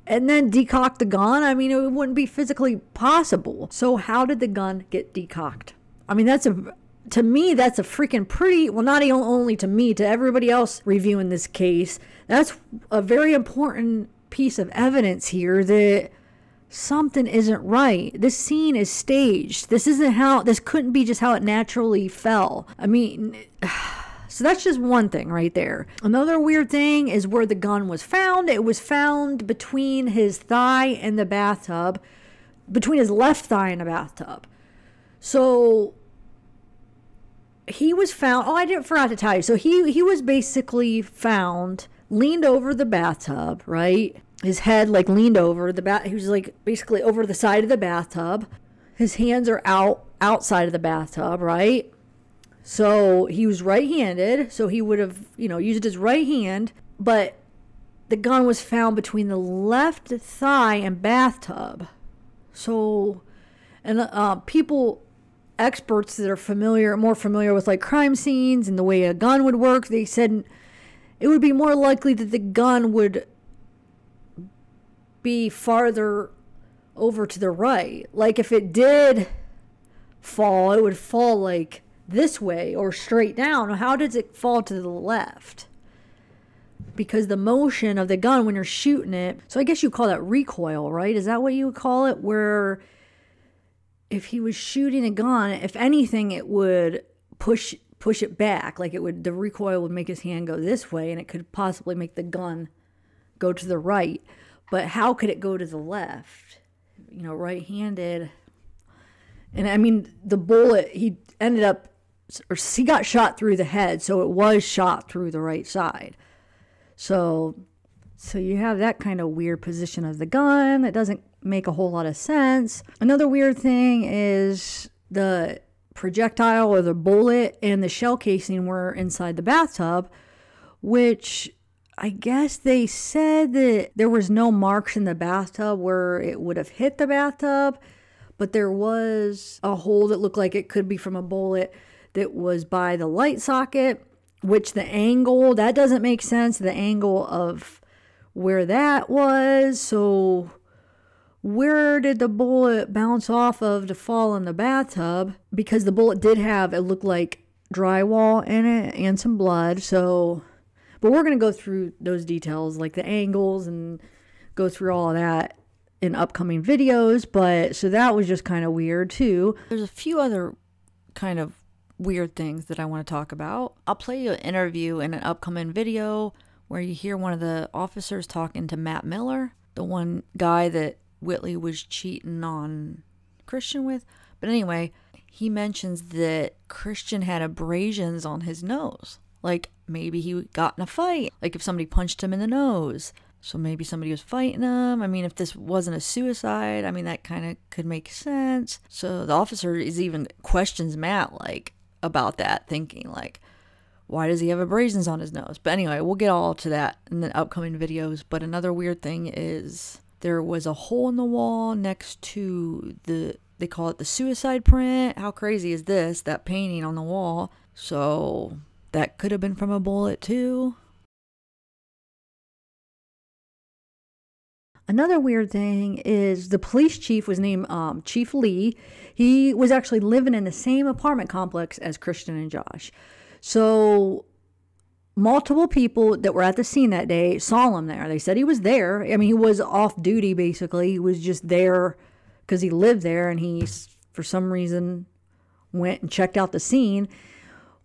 and then decock the gun? I mean, it wouldn't be physically possible. So how did the gun get decocked? I mean, to me, that's a freaking pretty, well, not only to me, to everybody else reviewing this case, that's a very important piece of evidence here that something isn't right. This scene is staged. This couldn't be just how it naturally fell. I mean, so that's just one thing right there. Another weird thing is where the gun was found. It was found between his thigh and the bathtub, between his left thigh and the bathtub. So he was found, I forgot to tell you. So he was basically found leaned over the bathtub, right? His head like leaned over the he was like basically over the side of the bathtub. His hands are outside of the bathtub, right? So he was right-handed, so he would have, used his right hand, but the gun was found between the left thigh and bathtub. So, and experts that are more familiar with like crime scenes and the way a gun would work, they said it would be more likely that the gun would be farther over to the right. Like if it did fall, it would fall like this way or straight down. How does it fall to the left? Because the motion of the gun when you're shooting it, so I guess you call that recoil, right? Is that what you would call it? Where if he was shooting a gun, if anything, it would push it back. Like the recoil would make his hand go this way, and it could possibly make the gun go to the right. But how could it go to the left? You know, right-handed. And I mean, the bullet, he got shot through the head, so it was shot through the right side. So you have that kind of weird position of the gun. It doesn't make a whole lot of sense. Another weird thing is the projectile or the bullet and the shell casing were inside the bathtub, which I guess they said that there was no marks in the bathtub where it would have hit the bathtub, but there was a hole that looked like it could be from a bullet that was by the light socket, which the angle, that doesn't make sense, the angle of where that was. So where did the bullet bounce off of to fall in the bathtub? Because the bullet did have, it looked like drywall in it and some blood. So, but we're going to go through those details, like the angles, and go through all of that in upcoming videos. But so that was just kind of weird too. There's a few other kind of weird things that I want to talk about. I'll play you an interview in an upcoming video where you hear one of the officers talking to Matt Miller, the one guy that Whitley was cheating on Christian with. But anyway, he mentions that Christian had abrasions on his nose. Like maybe he got in a fight, like if somebody punched him in the nose. So maybe somebody was fighting him. I mean, if this wasn't a suicide, I mean, that kind of could make sense. So the officer even questions Matt, like, about that, thinking, like, why does he have abrasions on his nose? But anyway, we'll get all to that in the upcoming videos. But another weird thing is there was a hole in the wall next to they call it the suicide print. How crazy is this? That painting on the wall. So that could have been from a bullet too. Another weird thing is the police chief was named Chief Lee. He was actually living in the same apartment complex as Christian and Josh. So multiple people that were at the scene that day saw him there. They said he was there. I mean, he was off duty, basically. He was just there because he lived there, and he, for some reason, went and checked out the scene.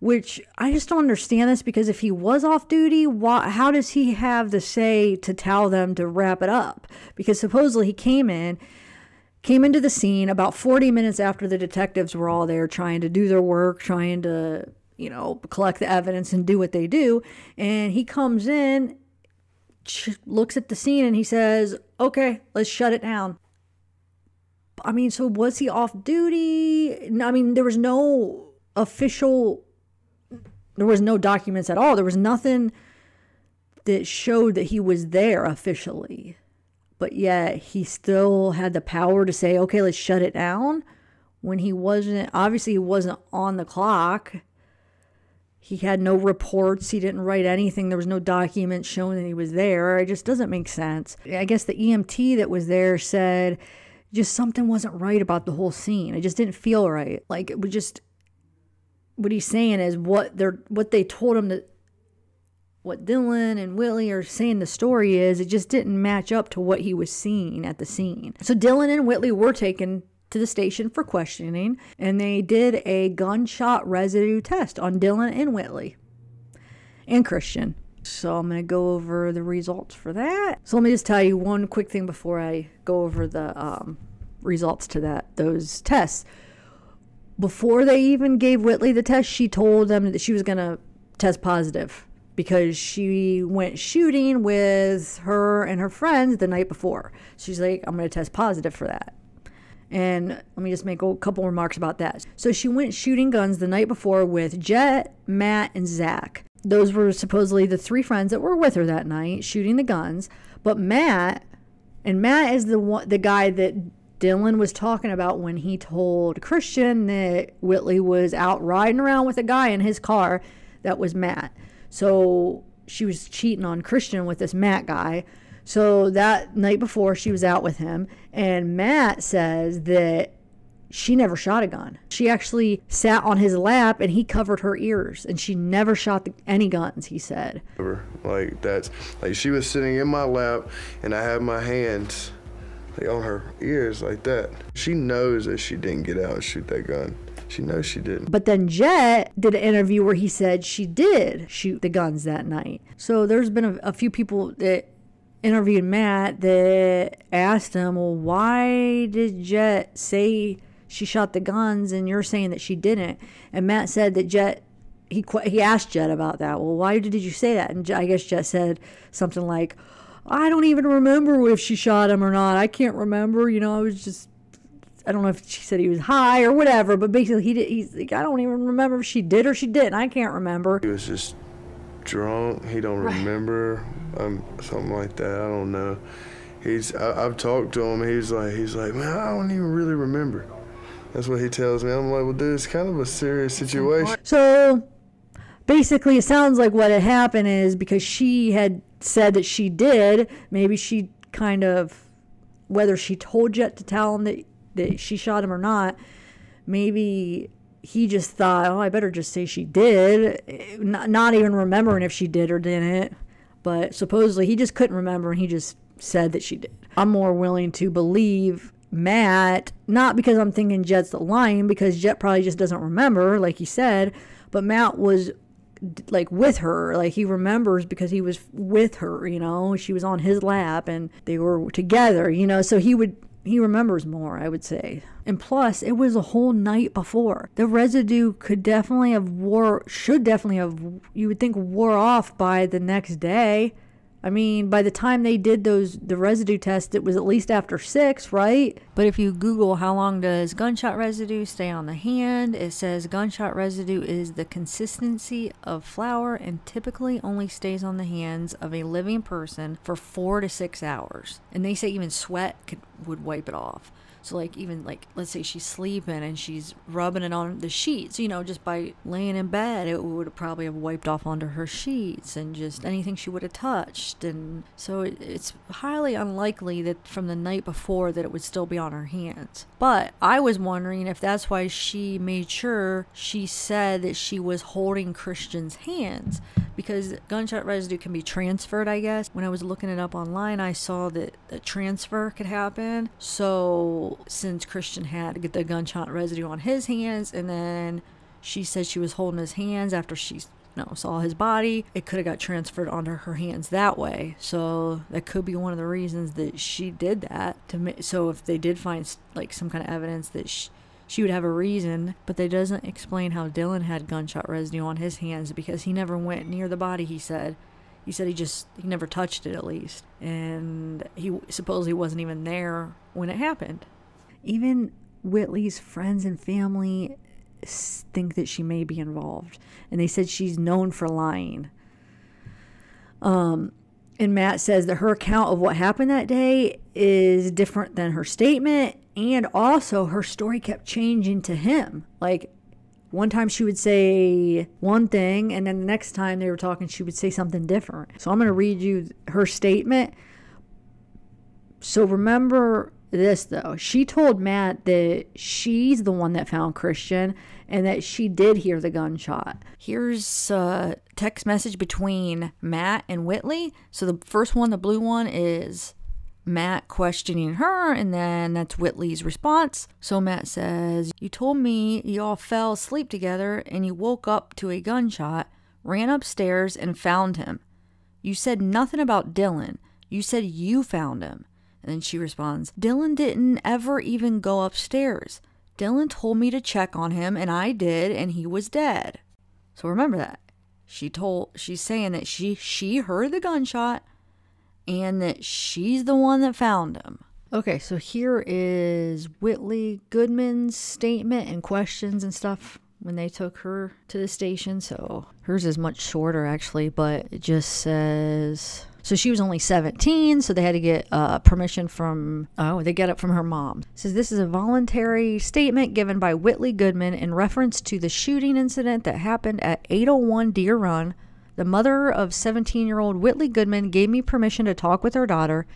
Which I just don't understand this, because if he was off duty, how does he have the say to tell them to wrap it up? Because supposedly he came into the scene about 40 minutes after the detectives were all there trying to do their work, trying to, you know, collect the evidence and do what they do. And he comes in, looks at the scene, and he says, okay, let's shut it down. I mean, so was he off duty? I mean, there was no documents at all. There was nothing that showed that he was there officially. But yet he still had the power to say, okay, let's shut it down, when he wasn't on the clock. He had no reports. He didn't write anything. There was no documents showing that he was there. It just doesn't make sense. I guess the EMT that was there said just something wasn't right about the whole scene. It just didn't feel right. Like, it was just, what he's saying is what they told him, that what Dylan and Whitley are saying the story is, it just didn't match up to what he was seeing at the scene. So Dylan and Whitley were taken to the station for questioning, and they did a gunshot residue test on Dylan and Whitley and Christian. So I'm going to go over the results for that. So let me just tell you one quick thing before I go over the results to those tests. Before they even gave Whitley the test, she told them that she was going to test positive because she went shooting with her and her friends the night before. She's like, I'm going to test positive for that. And let me just make a couple remarks about that. So she went shooting guns the night before with Jet, Matt, and Zach. those were supposedly the 3 friends that were with her that night shooting the guns. But Matt is the guy that Dylan was talking about when he told Christian that Whitley was out riding around with a guy in his car. That was Matt. So she was cheating on Christian with this Matt guy. So that night before, she was out with him. And Matt says that she never shot a gun. She actually sat on his lap and he covered her ears. And she never shot any guns, he said. Like, that's like she was sitting in my lap and I had my hands like on her ears like that. She knows that she didn't get out and shoot that gun. She knows she didn't. But then Jet did an interview where he said she did shoot the guns that night. So there's been a few people that interviewed Matt that asked him, well, why did Jet say she shot the guns and you're saying that she didn't? And Matt said that Jet, he asked Jet about that. Well, why did you say that? And I guess Jet said something like, I don't even remember if she shot him or not. I can't remember. You know, I was just, I don't know if she said he was high or whatever, but basically he's like, I don't even remember if she did or she didn't. I can't remember. He was just drunk. He don't remember, something like that. I don't know. I've talked to him. He's like, man, I don't even really remember. That's what he tells me. I'm like, well, dude, it's kind of a serious situation. So basically, it sounds like what had happened is because she had said that she did, maybe she kind of, whether she told Jet to tell him that she shot him or not, maybe he just thought, oh, I better just say she did, not even remembering if she did or didn't. But supposedly he just couldn't remember and he just said that she did. I'm more willing to believe Matt, not because I'm thinking Jet's lying, because Jet probably just doesn't remember, like he said, but Matt was like with her, like he remembers because he was with her, you know, she was on his lap and they were together, you know, so he remembers more, I would say. And plus, it was a whole night before. The residue should definitely have, you would think, wore off by the next day. I mean, by the time they did the residue test, it was at least after 6, right? But if you Google how long does gunshot residue stay on the hand, it says gunshot residue is the consistency of flour and typically only stays on the hands of a living person for 4 to 6 hours. And they say even sweat would wipe it off. So like even like, let's say she's sleeping and she's rubbing it on the sheets, you know, just by laying in bed, it would probably have wiped off onto her sheets and just anything she would have touched. And so it's highly unlikely that from the night before that it would still be on her hands. But I was wondering if that's why she made sure she said that she was holding Christian's hands, because gunshot residue can be transferred, I guess. When I was looking it up online, I saw that the transfer could happen. So since Christian had the gunshot residue on his hands, and then she said she was holding his hands after she saw his body, it could have got transferred onto her hands that way. So that could be one of the reasons that she did that. So if they did find like some kind of evidence that she would have a reason, but that doesn't explain how Dylan had gunshot residue on his hands, because he never went near the body, he said. He said he never touched it, at least. And he supposedly wasn't even there when it happened. Even Whitley's friends and family think that she may be involved. And they said she's known for lying. And Matt says that her account of what happened that day is different than her statement. And also her story kept changing to him. Like, one time she would say one thing, and then the next time they were talking, she would say something different. So I'm going to read you her statement. So remember this, though. She told Matt that she's the one that found Christian and that she did hear the gunshot. Here's a text message between Matt and Whitley. So the first one, the blue one, is Matt questioning her, and then that's Whitley's response. So Matt says, you told me you all fell asleep together and you woke up to a gunshot, ran upstairs and found him. You said nothing about Dylan. You said you found him. And then she responds, Dylan didn't ever even go upstairs. Dylan told me to check on him, and I did, and he was dead. So remember that. She's saying that she heard the gunshot and that she's the one that found him. Okay, so here is Whitley Goodman's statement and questions and stuff when they took her to the station. So hers is much shorter actually, but it just says, so she was only 17, so they had to get permission from, they get it from her mom. It says, this is a voluntary statement given by Whitley Goodman in reference to the shooting incident that happened at 801 Deer Run. The mother of 17-year-old Whitley Goodman gave me permission to talk with her daughter.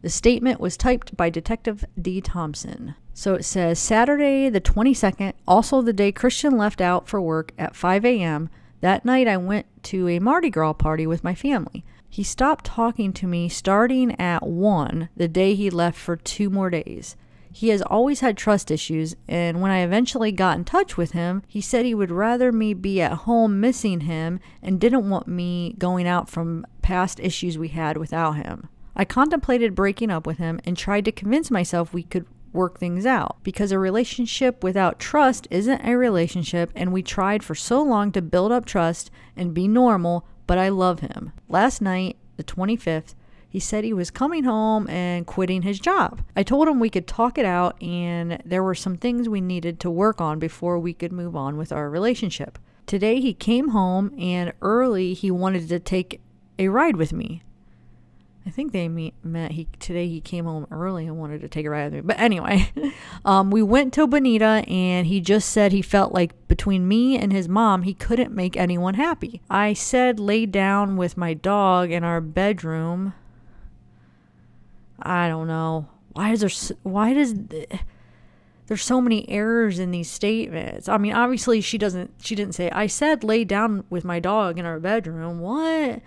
The statement was typed by Detective D. Thompson. So it says, Saturday the 22nd, also the day Christian left out for work at 5 a.m. That night I went to a Mardi Gras party with my family. He stopped talking to me starting at 1 the day he left for 2 more days. He has always had trust issues, and when I eventually got in touch with him, he said he would rather me be at home missing him and didn't want me going out from past issues we had without him. I contemplated breaking up with him and tried to convince myself we could work things out, because a relationship without trust isn't a relationship, and we tried for so long to build up trust and be normal, but I love him. Last night, the 25th, he said he was coming home and quitting his job. I told him we could talk it out and there were some things we needed to work on before we could move on with our relationship. Today he came home and early he wanted to take a ride with me. I think they meant today he came home early and wanted to take a ride with me. But anyway, we went to Bonita and he just said he felt like between me and his mom, he couldn't make anyone happy. I said lay down with my dog in our bedroom. I don't know. There's so many errors in these statements. I mean, obviously she didn't say, I said lay down with my dog in our bedroom. What?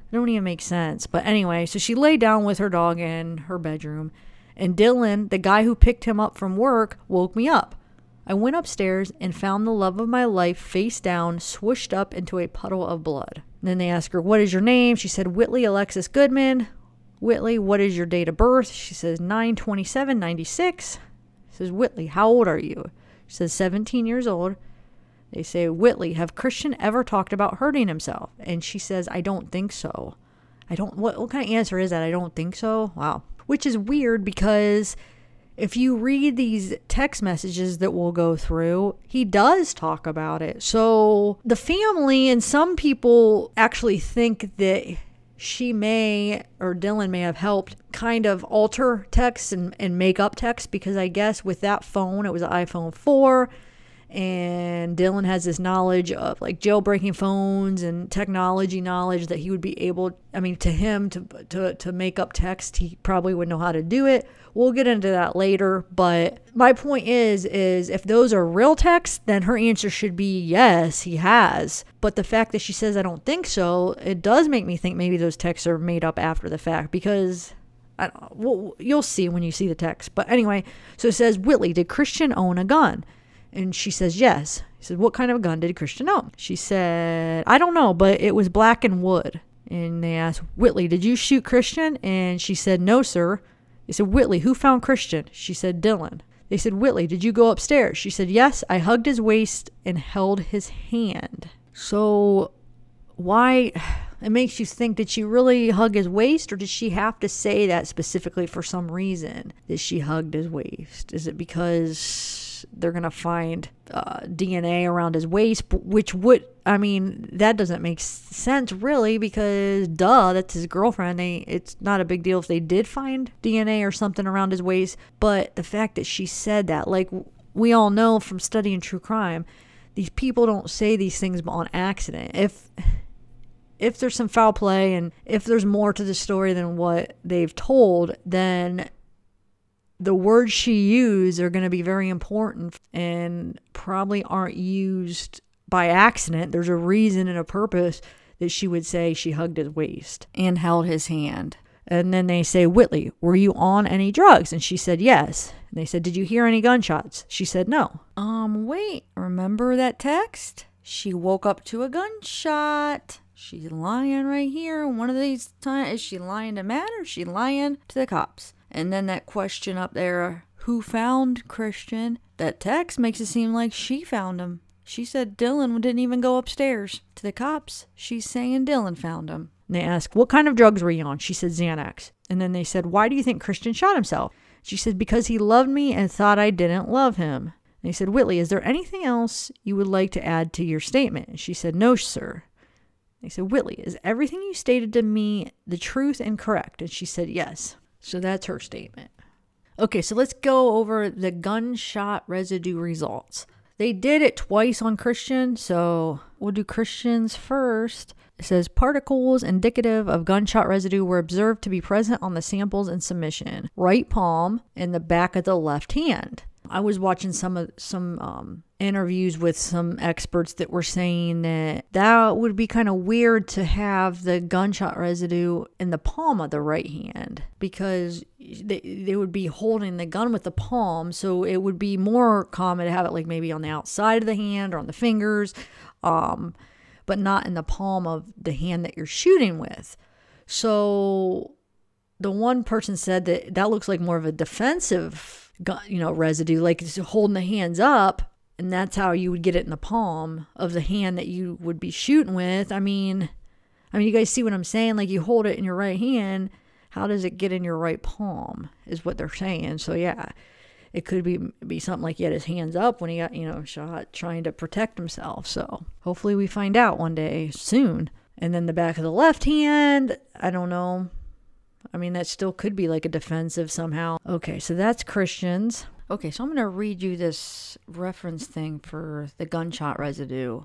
It don't even make sense. But anyway, so she laid down with her dog in her bedroom, and Dylan, the guy who picked him up from work, woke me up. I went upstairs and found the love of my life face down, swooshed up into a puddle of blood. And then they asked her, what is your name? She said, Whitley Alexis Goodman. Whitley, what is your date of birth? She says, 9/27/96. Says, Whitley, how old are you? She says, 17 years old. They say, Whitley, have Christian ever talked about hurting himself? And she says, I don't think so. What kind of answer is that? I don't think so? Wow. Which is weird, because if you read these text messages that we'll go through, he does talk about it. So the family and some people actually think that she may, or Dylan may have helped kind of alter text and make up text, because I guess with that phone, it was an iPhone 4, and Dylan has this knowledge of like jailbreaking phones and technology knowledge that he would be able, I mean, to him to make up text, he probably would know how to do it. We'll get into that later, but my point is if those are real texts, then her answer should be yes, he has. But the fact that she says I don't think so, it does make me think maybe those texts are made up after the fact, because you'll see when you see the text. But anyway, so it says, Whitley, did Christian own a gun? And she says, yes. He said, what kind of gun did Christian own? She said, I don't know, but it was black and wood. And they asked, Whitley, did you shoot Christian? And she said, no, sir. They said, Whitley, who found Christian? She said, Dylan. They said, Whitley, did you go upstairs? She said, yes, I hugged his waist and held his hand. So why? It makes you think, did she really hug his waist, or did she have to say that specifically for some reason that she hugged his waist? Is it because they're going to find DNA around his waist, which would, I mean, that doesn't make sense really, because duh, that's his girlfriend. It's not a big deal if they did find DNA or something around his waist. But the fact that she said that, like we all know from studying true crime, these people don't say these things on accident. If there's some foul play and if there's more to the story than what they've told, then the words she used are going to be very important and probably aren't used by accident. There's a reason and a purpose that she would say she hugged his waist and held his hand. And then they say, Whitley, were you on any drugs? And she said, yes. And they said, did you hear any gunshots? She said, no. Wait, remember that text? She woke up to a gunshot. She's lying right here. One of these times, is she lying to Matt or is she lying to the cops? And then that question up there, who found Christian? That text makes it seem like she found him. She said Dylan didn't even go upstairs. To the cops, she's saying Dylan found him. And they asked, what kind of drugs were you on? She said Xanax. And then they said, why do you think Christian shot himself? She said, because he loved me and thought I didn't love him. And he said, Whitley, is there anything else you would like to add to your statement? And she said, no, sir. And he said, Whitley, is everything you stated to me the truth and correct? And she said, yes. So that's her statement. Okay, so let's go over the gunshot residue results. They did it twice on Christian, so we'll do Christian's first. It says particles indicative of gunshot residue were observed to be present on the samples in submission. Right palm and the back of the left hand. I was watching some interviews with some experts that were saying that would be kind of weird to have the gunshot residue in the palm of the right hand, because they would be holding the gun with the palm, so it would be more common to have it like maybe on the outside of the hand or on the fingers, but not in the palm of the hand that you're shooting with. So the one person said that looks like more of a defensive residue, like it's holding the hands up, and that's how you would get it in the palm of the hand that you would be shooting with. I mean, you guys see what I'm saying? Like, you hold it in your right hand, how does it get in your right palm is what they're saying. So yeah, it could be something like he had his hands up when he got, shot trying to protect himself. So hopefully we find out one day soon. And then the back of the left hand, I don't know. I mean, that still could be like a defensive somehow. Okay, so that's Christians. Okay, so I'm going to read you this reference thing for the gunshot residue,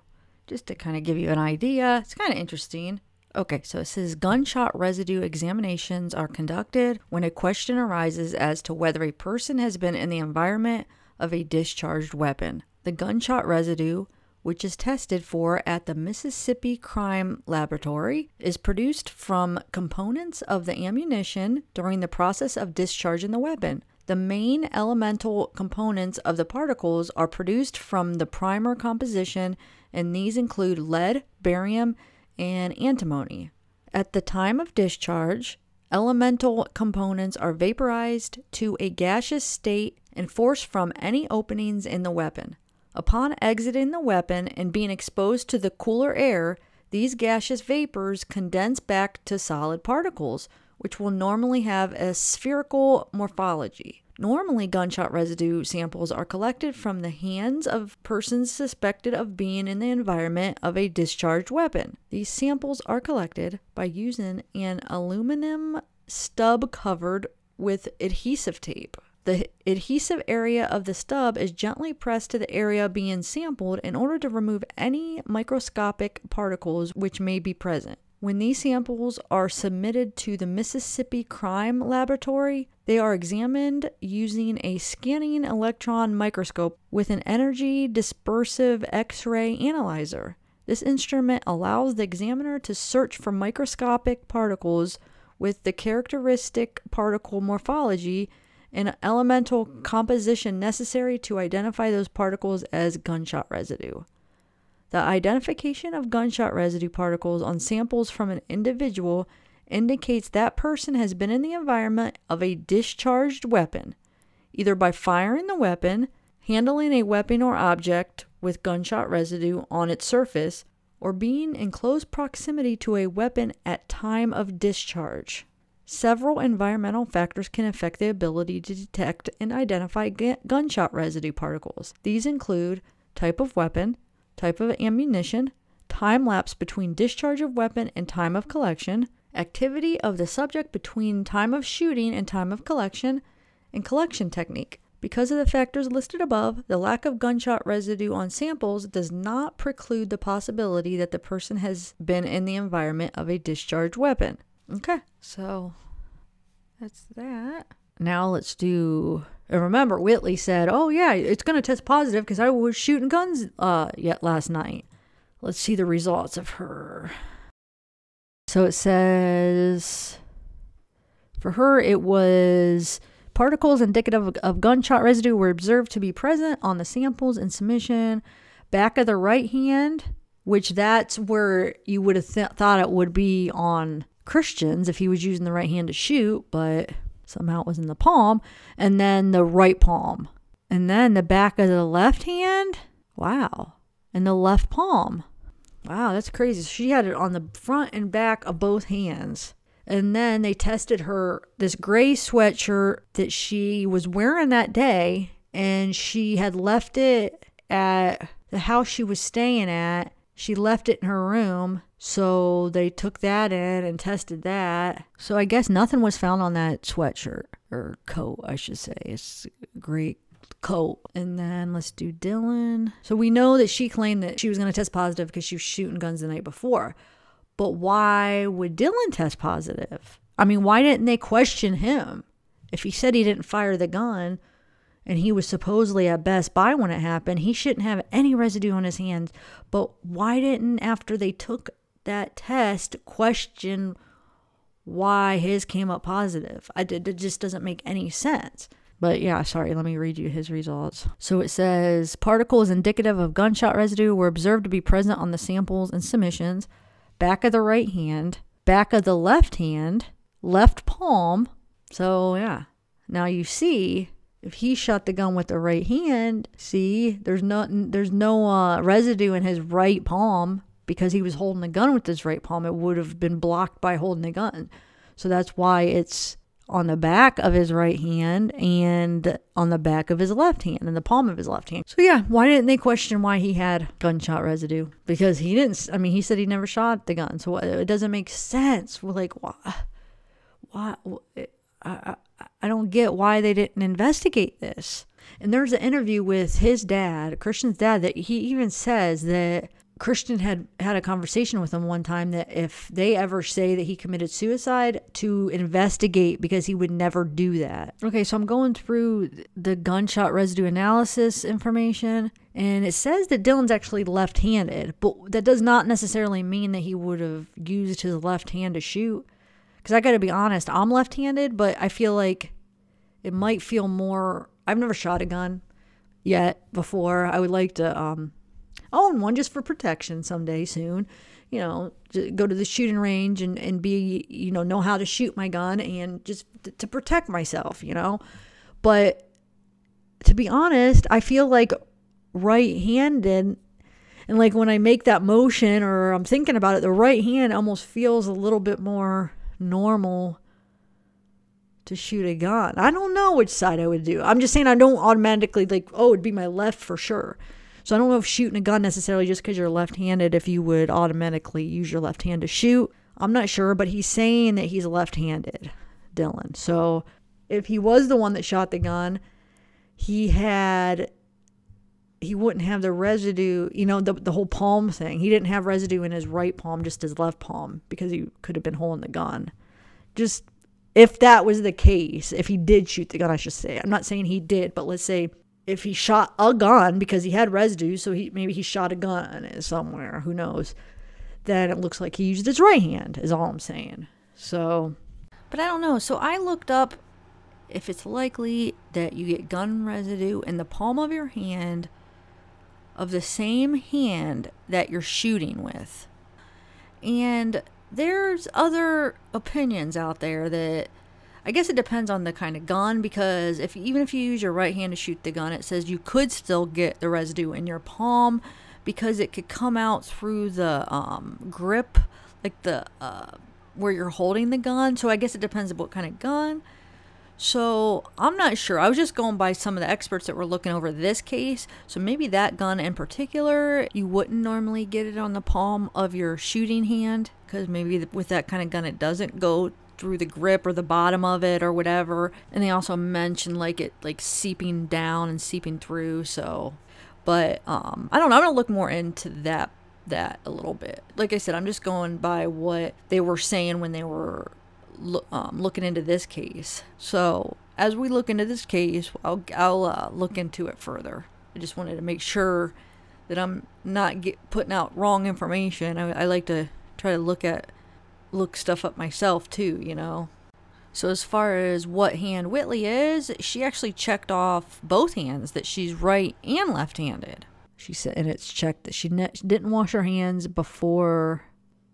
just to kind of give you an idea. It's kind of interesting. Okay, so it says gunshot residue examinations are conducted when a question arises as to whether a person has been in the environment of a discharged weapon. The gunshot residue, which is tested for at the Mississippi Crime Laboratory, is produced from components of the ammunition during the process of discharging the weapon. The main elemental components of the particles are produced from the primer composition, and these include lead, barium, and antimony. At the time of discharge, elemental components are vaporized to a gaseous state and forced from any openings in the weapon. Upon exiting the weapon and being exposed to the cooler air, these gaseous vapors condense back to solid particles, which will normally have a spherical morphology. Normally, gunshot residue samples are collected from the hands of persons suspected of being in the environment of a discharged weapon. These samples are collected by using an aluminum stub covered with adhesive tape. The adhesive area of the stub is gently pressed to the area being sampled in order to remove any microscopic particles which may be present. When these samples are submitted to the Mississippi Crime Laboratory, they are examined using a scanning electron microscope with an energy dispersive X-ray analyzer. This instrument allows the examiner to search for microscopic particles with the characteristic particle morphology and elemental composition necessary to identify those particles as gunshot residue. The identification of gunshot residue particles on samples from an individual indicates that person has been in the environment of a discharged weapon, either by firing the weapon, handling a weapon or object with gunshot residue on its surface, or being in close proximity to a weapon at time of discharge. Several environmental factors can affect the ability to detect and identify gunshot residue particles. These include type of weapon, type of ammunition, time lapse between discharge of weapon and time of collection, activity of the subject between time of shooting and time of collection, and collection technique. Because of the factors listed above, the lack of gunshot residue on samples does not preclude the possibility that the person has been in the environment of a discharged weapon. Okay, so that's that. Now let's do... remember, Whitley said, oh yeah, it's going to test positive because I was shooting guns last night. Let's see the results of her. So it says, for her, it was particles indicative of gunshot residue were observed to be present on the samples in submission. Back of the right hand, which that's where you would have thought it would be on Christians if he was using the right hand to shoot, but somehow it was in the palm. And then the right palm. And then the back of the left hand. Wow. And the left palm. Wow, that's crazy. She had it on the front and back of both hands. And then they tested her, this gray sweatshirt that she was wearing that day, and she had left it at the house she was staying at. She left it in her room, so they took that in and tested that. So I guess nothing was found on that sweatshirt, or coat, I should say. It's a great coat. And then let's do Dylan. So we know that she claimed that she was going to test positive because she was shooting guns the night before. But why would Dylan test positive? I mean, why didn't they question him? If he said he didn't fire the gun and he was supposedly at Best Buy when it happened, he shouldn't have any residue on his hands. But why didn't, after they took that test, question why his came up positive? It just doesn't make any sense. But yeah, sorry, let me read you his results. So it says, particles indicative of gunshot residue were observed to be present on the samples and submissions, back of the right hand, back of the left hand, left palm. So yeah, now you see, if he shot the gun with the right hand, see, there's no residue in his right palm because he was holding the gun with his right palm. It would have been blocked by holding the gun. So that's why it's on the back of his right hand and on the back of his left hand and the palm of his left hand. So yeah, why didn't they question why he had gunshot residue? Because he didn't, I mean, he said he never shot the gun. So it doesn't make sense. We're like, why? I don't get why they didn't investigate this. And there's an interview with his dad, Christian's dad, that he even says that Christian had a conversation with him one time that if they ever say that he committed suicide, to investigate, because he would never do that. Okay, so I'm going through the gunshot residue analysis information, and it says that Dylan's actually left-handed, but that does not necessarily mean that he would have used his left hand to shoot. Because I got to be honest, I'm left-handed, but I feel like it might feel more... I've never shot a gun yet before. I would like to own one just for protection someday soon. You know, to go to the shooting range and be, you know how to shoot my gun and just to protect myself, you know. But to be honest, I feel like right-handed, and like when I make that motion or I'm thinking about it, the right hand almost feels a little bit more normal to shoot a gun. I don't know which side I would do. I'm just saying I don't automatically like, oh, it'd be my left for sure. So I don't know if shooting a gun necessarily just because you're left-handed, if you would automatically use your left hand to shoot. I'm not sure, but he's saying that he's left-handed, Dylan. So if he was the one that shot the gun, he wouldn't have the residue, you know, the whole palm thing. He didn't have residue in his right palm, just his left palm, because he could have been holding the gun. Just if that was the case, if he did shoot the gun, I should say. I'm not saying he did, but let's say if he shot a gun because he had residue, so maybe he shot a gun somewhere, who knows, then it looks like he used his right hand, is all I'm saying. So, but I don't know. So I looked up if it's likely that you get gun residue in the palm of your hand of the same hand that you're shooting with. And there's other opinions out there that I guess it depends on the kind of gun, because even if you use your right hand to shoot the gun, it says you could still get the residue in your palm because it could come out through the grip, like the where you're holding the gun. So I guess it depends on what kind of gun. So I'm not sure. I was just going by some of the experts that were looking over this case. So maybe that gun in particular, you wouldn't normally get it on the palm of your shooting hand, because maybe with that kind of gun, it doesn't go through the grip or the bottom of it or whatever. And they also mentioned it seeping down and seeping through. So, but I don't know. I'm gonna look more into that a little bit. Like I said, I'm just going by what they were saying when they were looking into this case. So as we look into this case, I'll look into it further. I just wanted to make sure that I'm not putting out wrong information. I like to try to look stuff up myself too, you know. So as far as what hand Whitley is, she actually checked off both hands, that she's right and left-handed. She said, and it's checked that she didn't wash her hands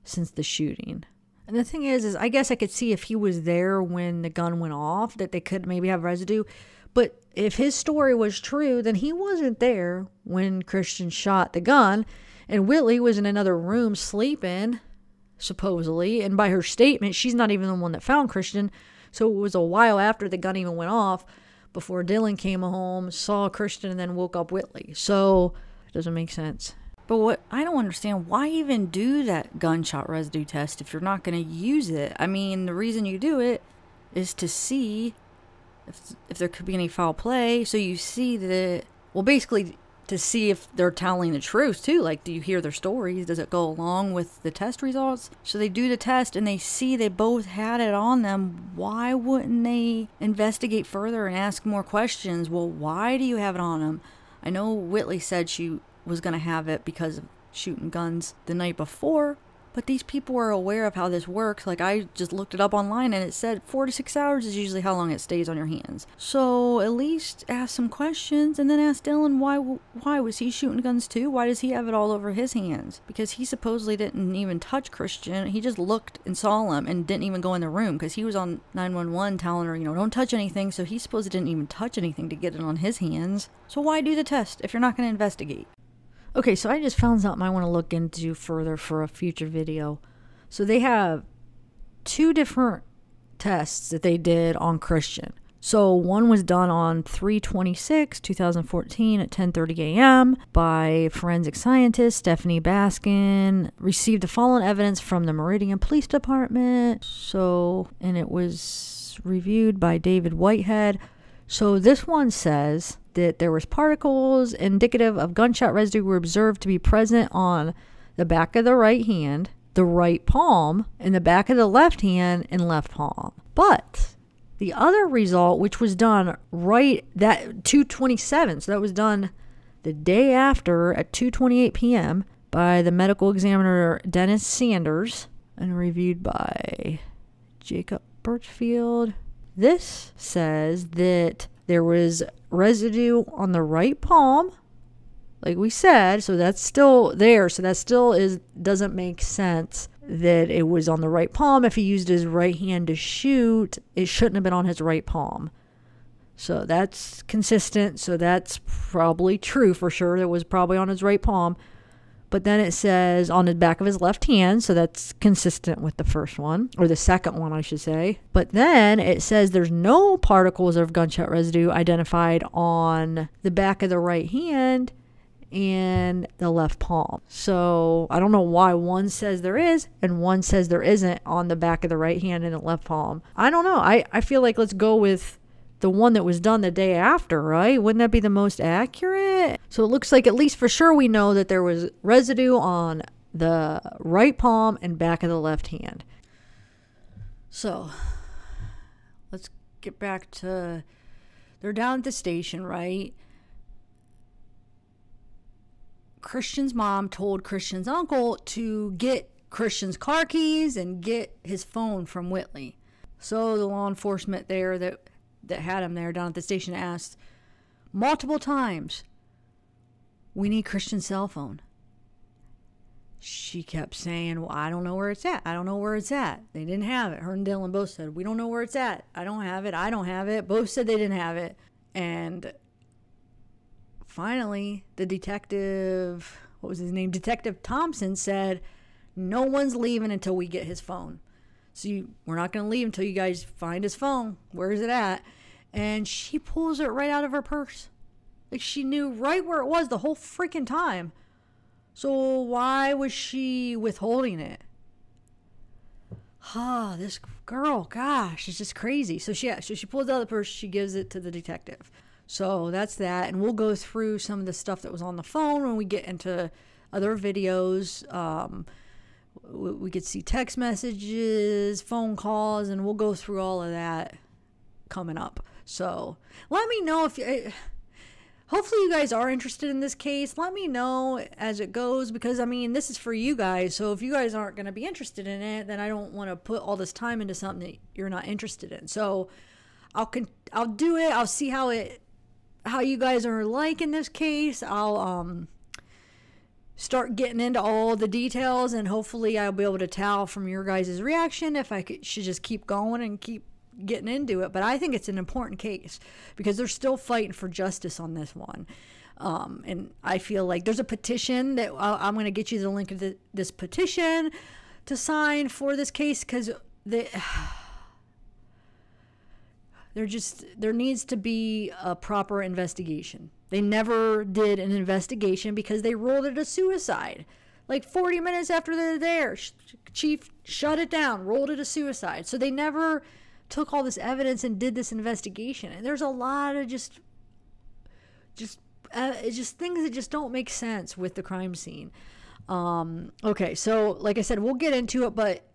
since the shooting. And the thing is I guess I could see if he was there when the gun went off, that they could maybe have residue. But if his story was true, then he wasn't there when Christian shot the gun, and Whitley was in another room sleeping, supposedly. And by her statement, she's not even the one that found Christian. So it was a while after the gun even went off before Dylan came home, saw Christian, and then woke up Whitley. So it doesn't make sense. But what I don't understand, why even do that gunshot residue test if you're not going to use it? I mean, the reason you do it is to see if there could be any foul play. So you see that, well, basically to see if they're telling the truth too. Like, do you hear their stories? Does it go along with the test results? So they do the test and they see they both had it on them. Why wouldn't they investigate further and ask more questions? Well, why do you have it on them? I know Whitley said she was going to have it because of shooting guns the night before, but these people are aware of how this works. Like, I just looked it up online and it said 4 to 6 hours is usually how long it stays on your hands. So at least ask some questions and then ask Dylan why was he shooting guns too? Why does he have it all over his hands? Because he supposedly didn't even touch Christian. He just looked and saw him and didn't even go in the room because he was on 911 telling her, don't touch anything. So he supposedly didn't even touch anything to get it on his hands. So why do the test if you're not going to investigate? Okay, so I just found something I want to look into further for a future video. So they have 2 different tests that they did on Christian. So one was done on 3/26/2014 at 10:30 a.m. by forensic scientist Stephanie Baskin. Received the following evidence from the Meridian Police Department. And it was reviewed by David Whitehead. So this one says that there was particles indicative of gunshot residue were observed to be present on the back of the right hand, the right palm, and the back of the left hand and left palm. But the other result, which was done right that 2/27, so that was done the day after at 2:28 p.m. by the medical examiner Dennis Sanders and reviewed by Jacob Birchfield. This says that there was residue on the right palm, like we said, so that's still there. So that still doesn't make sense that it was on the right palm. If he used his right hand to shoot, it shouldn't have been on his right palm. So that's consistent. So that's probably true for sure. It was probably on his right palm. But then it says on the back of his left hand, so that's consistent with the first one, or the second one, I should say. But then it says there's no particles of gunshot residue identified on the back of the right hand and the left palm. So I don't know why one says there is and one says there isn't on the back of the right hand and the left palm. I don't know. I feel like let's go with the one that was done the day after, right? Wouldn't that be the most accurate? So it looks like at least for sure we know that there was residue on the right palm and back of the left hand. So let's get back to, they're down at the station, right? Christian's mom told Christian's uncle to get Christian's car keys and get his phone from Whitley. So the law enforcement there that had him there down at the station asked multiple times, we need Christian's cell phone. She kept saying, well, I don't know where it's at. I don't know where it's at. They didn't have it. Her and Dylan both said, we don't know where it's at. I don't have it. I don't have it. Both said they didn't have it. And finally, the detective, what was his name? Detective Thompson said, no one's leaving until we get his phone. So we're not going to leave until you guys find his phone. Where is it at? And she pulls it right out of her purse. Like, she knew right where it was the whole freaking time. So why was she withholding it? This girl, gosh, it's just crazy. So she pulls it out of the purse. She gives it to the detective. So that's that. And we'll go through some of the stuff that was on the phone when we get into other videos. We could see text messages, phone calls, and we'll go through all of that coming up. So let me know if hopefully you guys are interested in this case. Let me know as it goes, because I mean, this is for you guys. So if you guys aren't going to be interested in it, then I don't want to put all this time into something that you're not interested in. So I'll do it. I'll see how you guys are liking this case. I'll start getting into all the details, and hopefully I'll be able to tell from your guys' reaction if I should just keep going and keep getting into it. But I think it's an important case because they're still fighting for justice on this one. And I feel like there's a petition that I'm going to get you the link of this petition to sign for this case, because there needs to be a proper investigation. They never did an investigation because they ruled it a suicide. Like 40 minutes after they're there, chief shut it down, ruled it a suicide. So they never took all this evidence and did this investigation. And there's a lot of just things that just don't make sense with the crime scene. Okay, so like I said, we'll get into it, but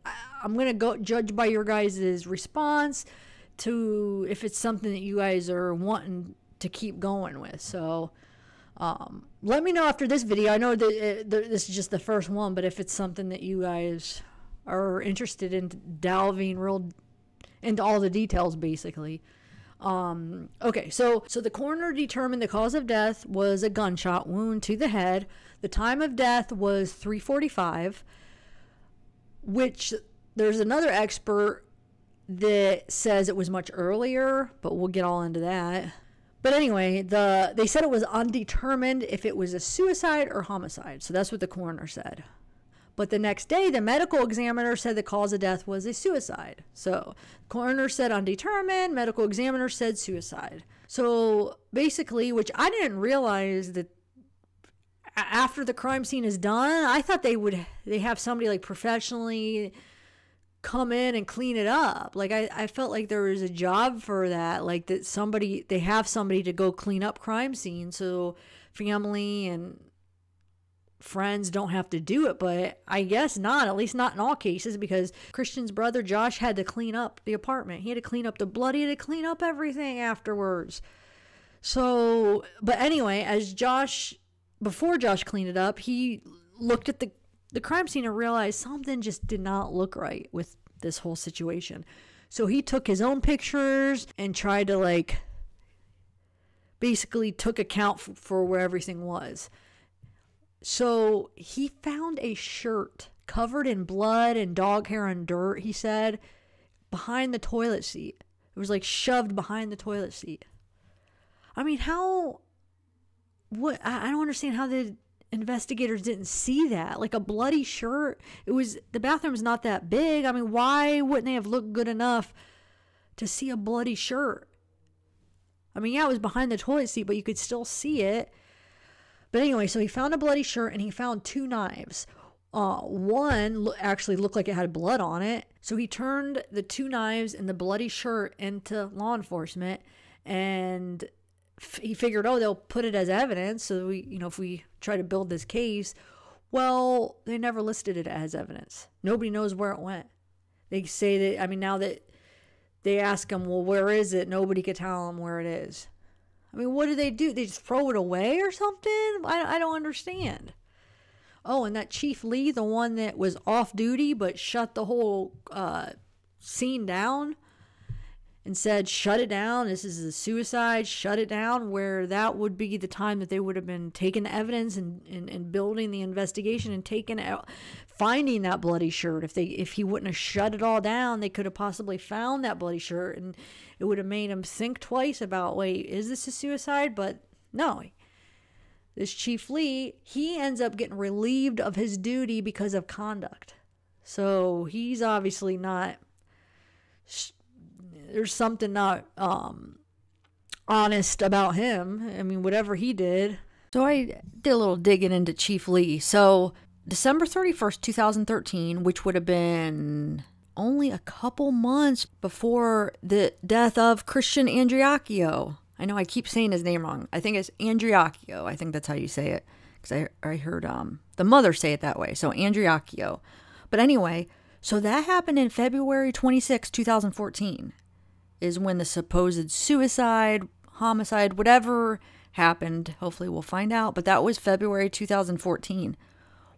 I'm going to go judge by your guys' response to if it's something that you guys are wanting to keep going with. So let me know after this video. I know that this is just the first one, but if it's something that you guys are interested in delving real into all the details, basically. Okay, so the coroner determined the cause of death was a gunshot wound to the head. The time of death was 3:45, which there's another expert that says it was much earlier, but we'll get all into that. But anyway, they said it was undetermined if it was a suicide or homicide. So that's what the coroner said. But the next day, the medical examiner said the cause of death was a suicide. So coroner said undetermined, medical examiner said suicide. So basically, which I didn't realize that after the crime scene is done, I thought they have somebody like professionally come in and clean it up. Like I felt like there was a job for that, like that they have somebody to go clean up crime scenes so family and friends don't have to do it. But I guess not, at least not in all cases, because Christian's brother Josh had to clean up the apartment. He had to clean up the blood. He had to clean up everything afterwards. So, but anyway, before Josh cleaned it up, he looked at the crime scene and realized something just did not look right with this whole situation. So he took his own pictures and tried to basically took account for where everything was. So he found a shirt covered in blood and dog hair and dirt, he said, behind the toilet seat. It was shoved behind the toilet seat. I mean, I don't understand how the investigators didn't see that. Like a bloody shirt. The bathroom's not that big. I mean, why wouldn't they have looked good enough to see a bloody shirt? I mean, yeah, it was behind the toilet seat, but you could still see it. But anyway, so he found a bloody shirt and he found 2 knives. One actually looked like it had blood on it. So he turned the 2 knives and the bloody shirt into law enforcement, and he figured, they'll put it as evidence. So if we try to build this case, well, they never listed it as evidence. Nobody knows where it went. They say that, now that they ask him, well, where is it? Nobody could tell him where it is. I mean, what do? They just throw it away or something? I don't understand. Oh, and that Chief Lee, the one that was off duty but shut the whole scene down and said, shut it down, this is a suicide, shut it down, where that would be the time that they would have been taking the evidence and building the investigation and finding that bloody shirt. If he wouldn't have shut it all down, they could have possibly found that bloody shirt, and it would have made him think twice about, wait, is this a suicide? But no, this Chief Lee, he ends up getting relieved of his duty because of conduct. So he's obviously not... There's something not honest about him. I mean, whatever he did. So I did a little digging into Chief Lee. So December 31st, 2013, which would have been only a couple months before the death of Christian Andreacchio. I know I keep saying his name wrong. I think it's Andreacchio. I think that's how you say it, because I heard the mother say it that way. So Andreacchio. But anyway, so that happened in February 26, 2014. Is when the supposed suicide, homicide, whatever happened. Hopefully we'll find out. But that was February 2014.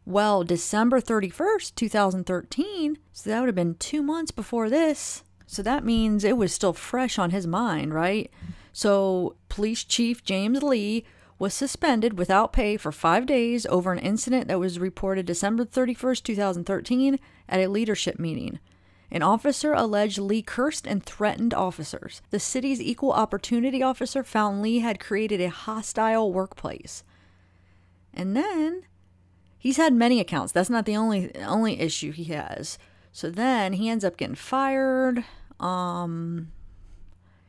Well, December 31st, 2013, so that would have been 2 months before this. So that means it was still fresh on his mind, right? So Police Chief James Lee was suspended without pay for 5 days over an incident that was reported December 31st, 2013 at a leadership meeting. An officer alleged Lee cursed and threatened officers. The city's equal opportunity officer found Lee had created a hostile workplace. And then he's had many accounts. That's not the only issue he has. So then he ends up getting fired.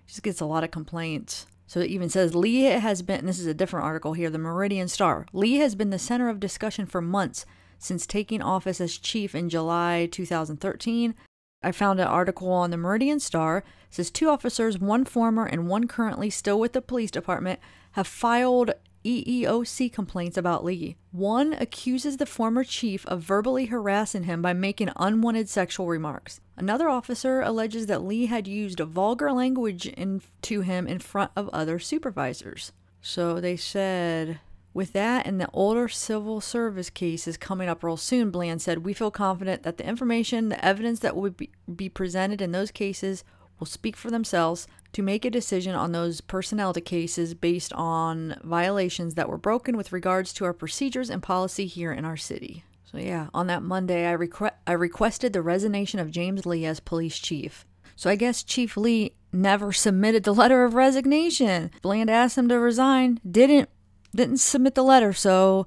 He just gets a lot of complaints. So it even says, Lee has been, and this is a different article here, the Meridian Star. Lee has been the center of discussion for months since taking office as chief in July 2013. I found an article on the Meridian Star. It says 2 officers, 1 former and 1 currently still with the police department, have filed EEOC complaints about Lee. 1 accuses the former chief of verbally harassing him by making unwanted sexual remarks. Another officer alleges that Lee had used vulgar language to him in front of other supervisors. So they said, with that and the older civil service cases coming up real soon, Bland said, we feel confident that the information, the evidence that will be presented in those cases will speak for themselves to make a decision on those personnel cases based on violations that were broken with regards to our procedures and policy here in our city. So yeah, on that Monday, I requested the resignation of James Lee as police chief. So I guess Chief Lee never submitted the letter of resignation. Bland asked him to resign, didn't submit the letter, so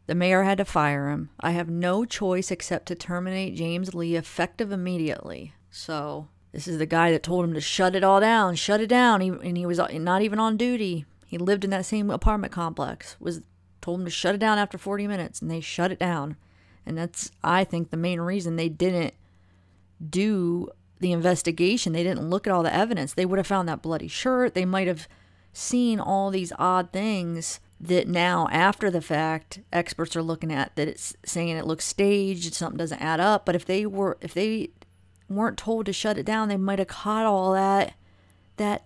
the mayor had to fire him. I have no choice except to terminate James Lee effective immediately. So this is the guy that told him to shut it all down, shut it down, and he was not even on duty. He lived in that same apartment complex. Told him to shut it down after 40 minutes, and they shut it down. And that's, I think, the main reason they didn't do the investigation. They didn't look at all the evidence. They would have found that bloody shirt. They might have seen all these odd things that now, after the fact, experts are looking at, that it's saying it looks staged, something doesn't add up. But if they weren't told to shut it down, they might have caught all that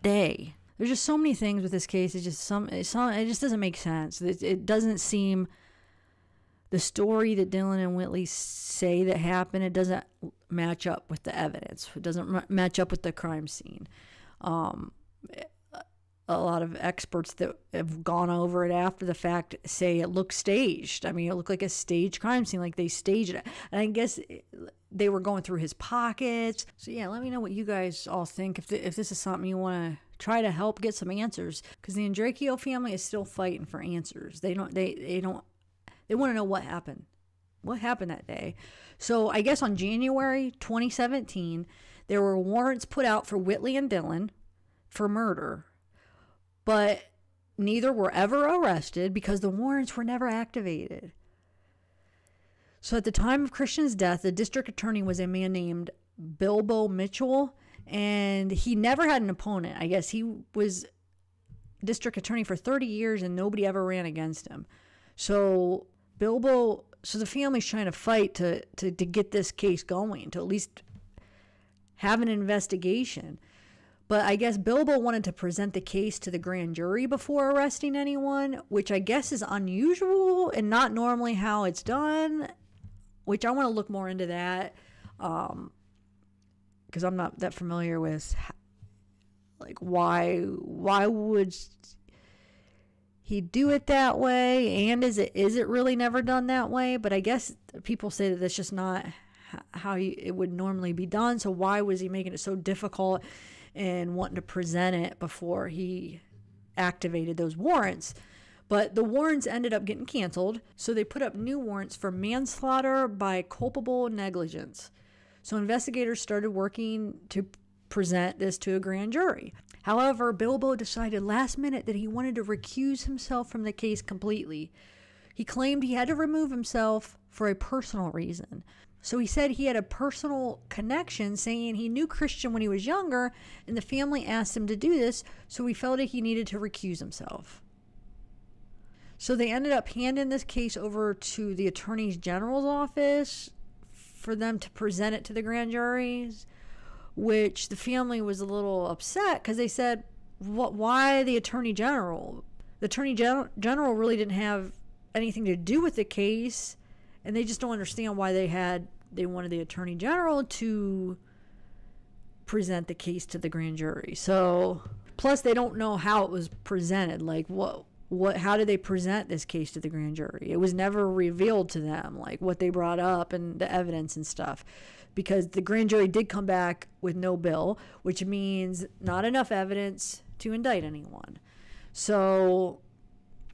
day. There's just so many things with this case. It just doesn't make sense. It doesn't seem, the story that Dylan and Whitley say that happened, it doesn't match up with the evidence. It doesn't match up with the crime scene. A lot of experts that have gone over it after the fact say it looks staged. I mean, it looked like a staged crime scene, like they staged it. And I guess they were going through his pockets. So yeah, let me know what you guys all think. If this is something you want to try to help get some answers, because the Andreacchio family is still fighting for answers. They want to know what happened. What happened that day? So I guess on January 2017, there were warrants put out for Whitley and Dylan for murder. But neither were ever arrested because the warrants were never activated. So at the time of Christian's death, the district attorney was a man named Bilbo Mitchell, and he never had an opponent. I guess he was district attorney for 30 years and nobody ever ran against him. So the family's trying to fight to get this case going, to at least have an investigation. But I guess Bilbo wanted to present the case to the grand jury before arresting anyone, which I guess is unusual and not normally how it's done, which I want to look more into that, because I'm not that familiar with, like, why would he do it that way, and is it really never done that way? But I guess people say that that's just not how it would normally be done, so why was he making it so difficult and wanting to present it before he activated those warrants? But the warrants ended up getting canceled, so they put up new warrants for manslaughter by culpable negligence. So investigators started working to present this to a grand jury. However, Bilbo decided last minute that he wanted to recuse himself from the case completely. He claimed he had to remove himself for a personal reason. So he said he had a personal connection, saying he knew Christian when he was younger, and the family asked him to do this, so he felt that he needed to recuse himself. So they ended up handing this case over to the Attorney General's office for them to present it to the grand juries, which the family was a little upset because they said, why the Attorney General? The Attorney General really didn't have anything to do with the case, and they just don't understand why they wanted the Attorney General to present the case to the grand jury. So, plus they don't know how it was presented. Like, how did they present this case to the grand jury? It was never revealed to them, like what they brought up and the evidence and stuff, because the grand jury did come back with no bill, which means not enough evidence to indict anyone. So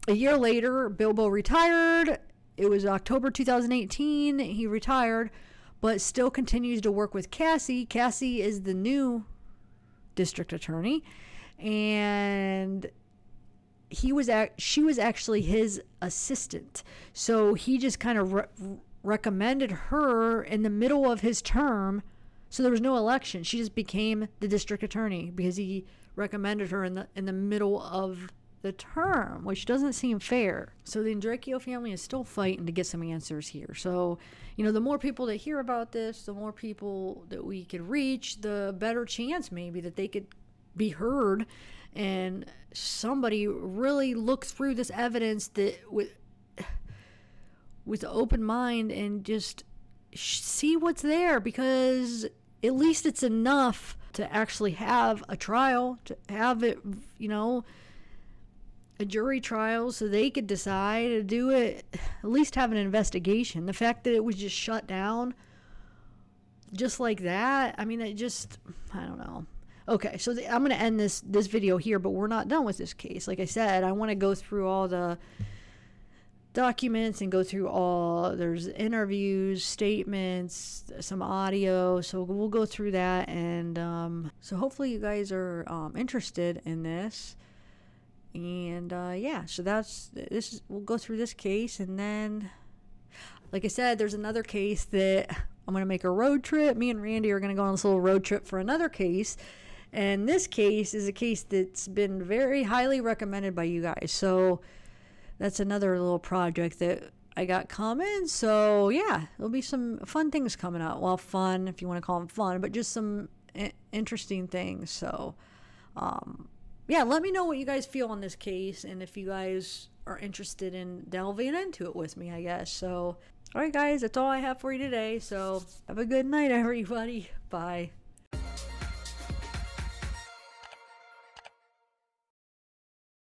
a year later, Bilbo retired. It was October 2018. He retired, but still continues to work with Cassie. Cassie is the new district attorney, and she was actually his assistant. So he just kind of recommended her in the middle of his term. So there was no election. She just became the district attorney because he recommended her in the middle of the term, which doesn't seem fair. So the Andreacchio family is still fighting to get some answers here. So, the more people that hear about this, the more people that we could reach, the better chance maybe that they could be heard and somebody really look through this evidence that with an open mind and just see what's there, because at least it's enough to actually have a trial, to have it, a jury trial, so they could decide to do it, at least have an investigation. The fact that it was just shut down just like that, I don't know. Okay, so I'm going to end this video here, but we're not done with this case. Like I said, I want to go through all the documents and go through there's interviews, statements, some audio, so we'll go through that. And so hopefully you guys are interested in this. And yeah, so we'll go through this case, and then, like I said, there's another case that I'm going to make a road trip. Me and Randy are going to go on this little road trip for another case, and this case is a case that's been very highly recommended by you guys. So that's another little project that I got coming. So yeah, there'll be some fun things coming out. Well, fun, if you want to call them fun, but just some interesting things. So yeah, let me know what you guys feel on this case, and if you guys are interested in delving into it with me, I guess. So, all right, guys, that's all I have for you today. So, have a good night, everybody. Bye.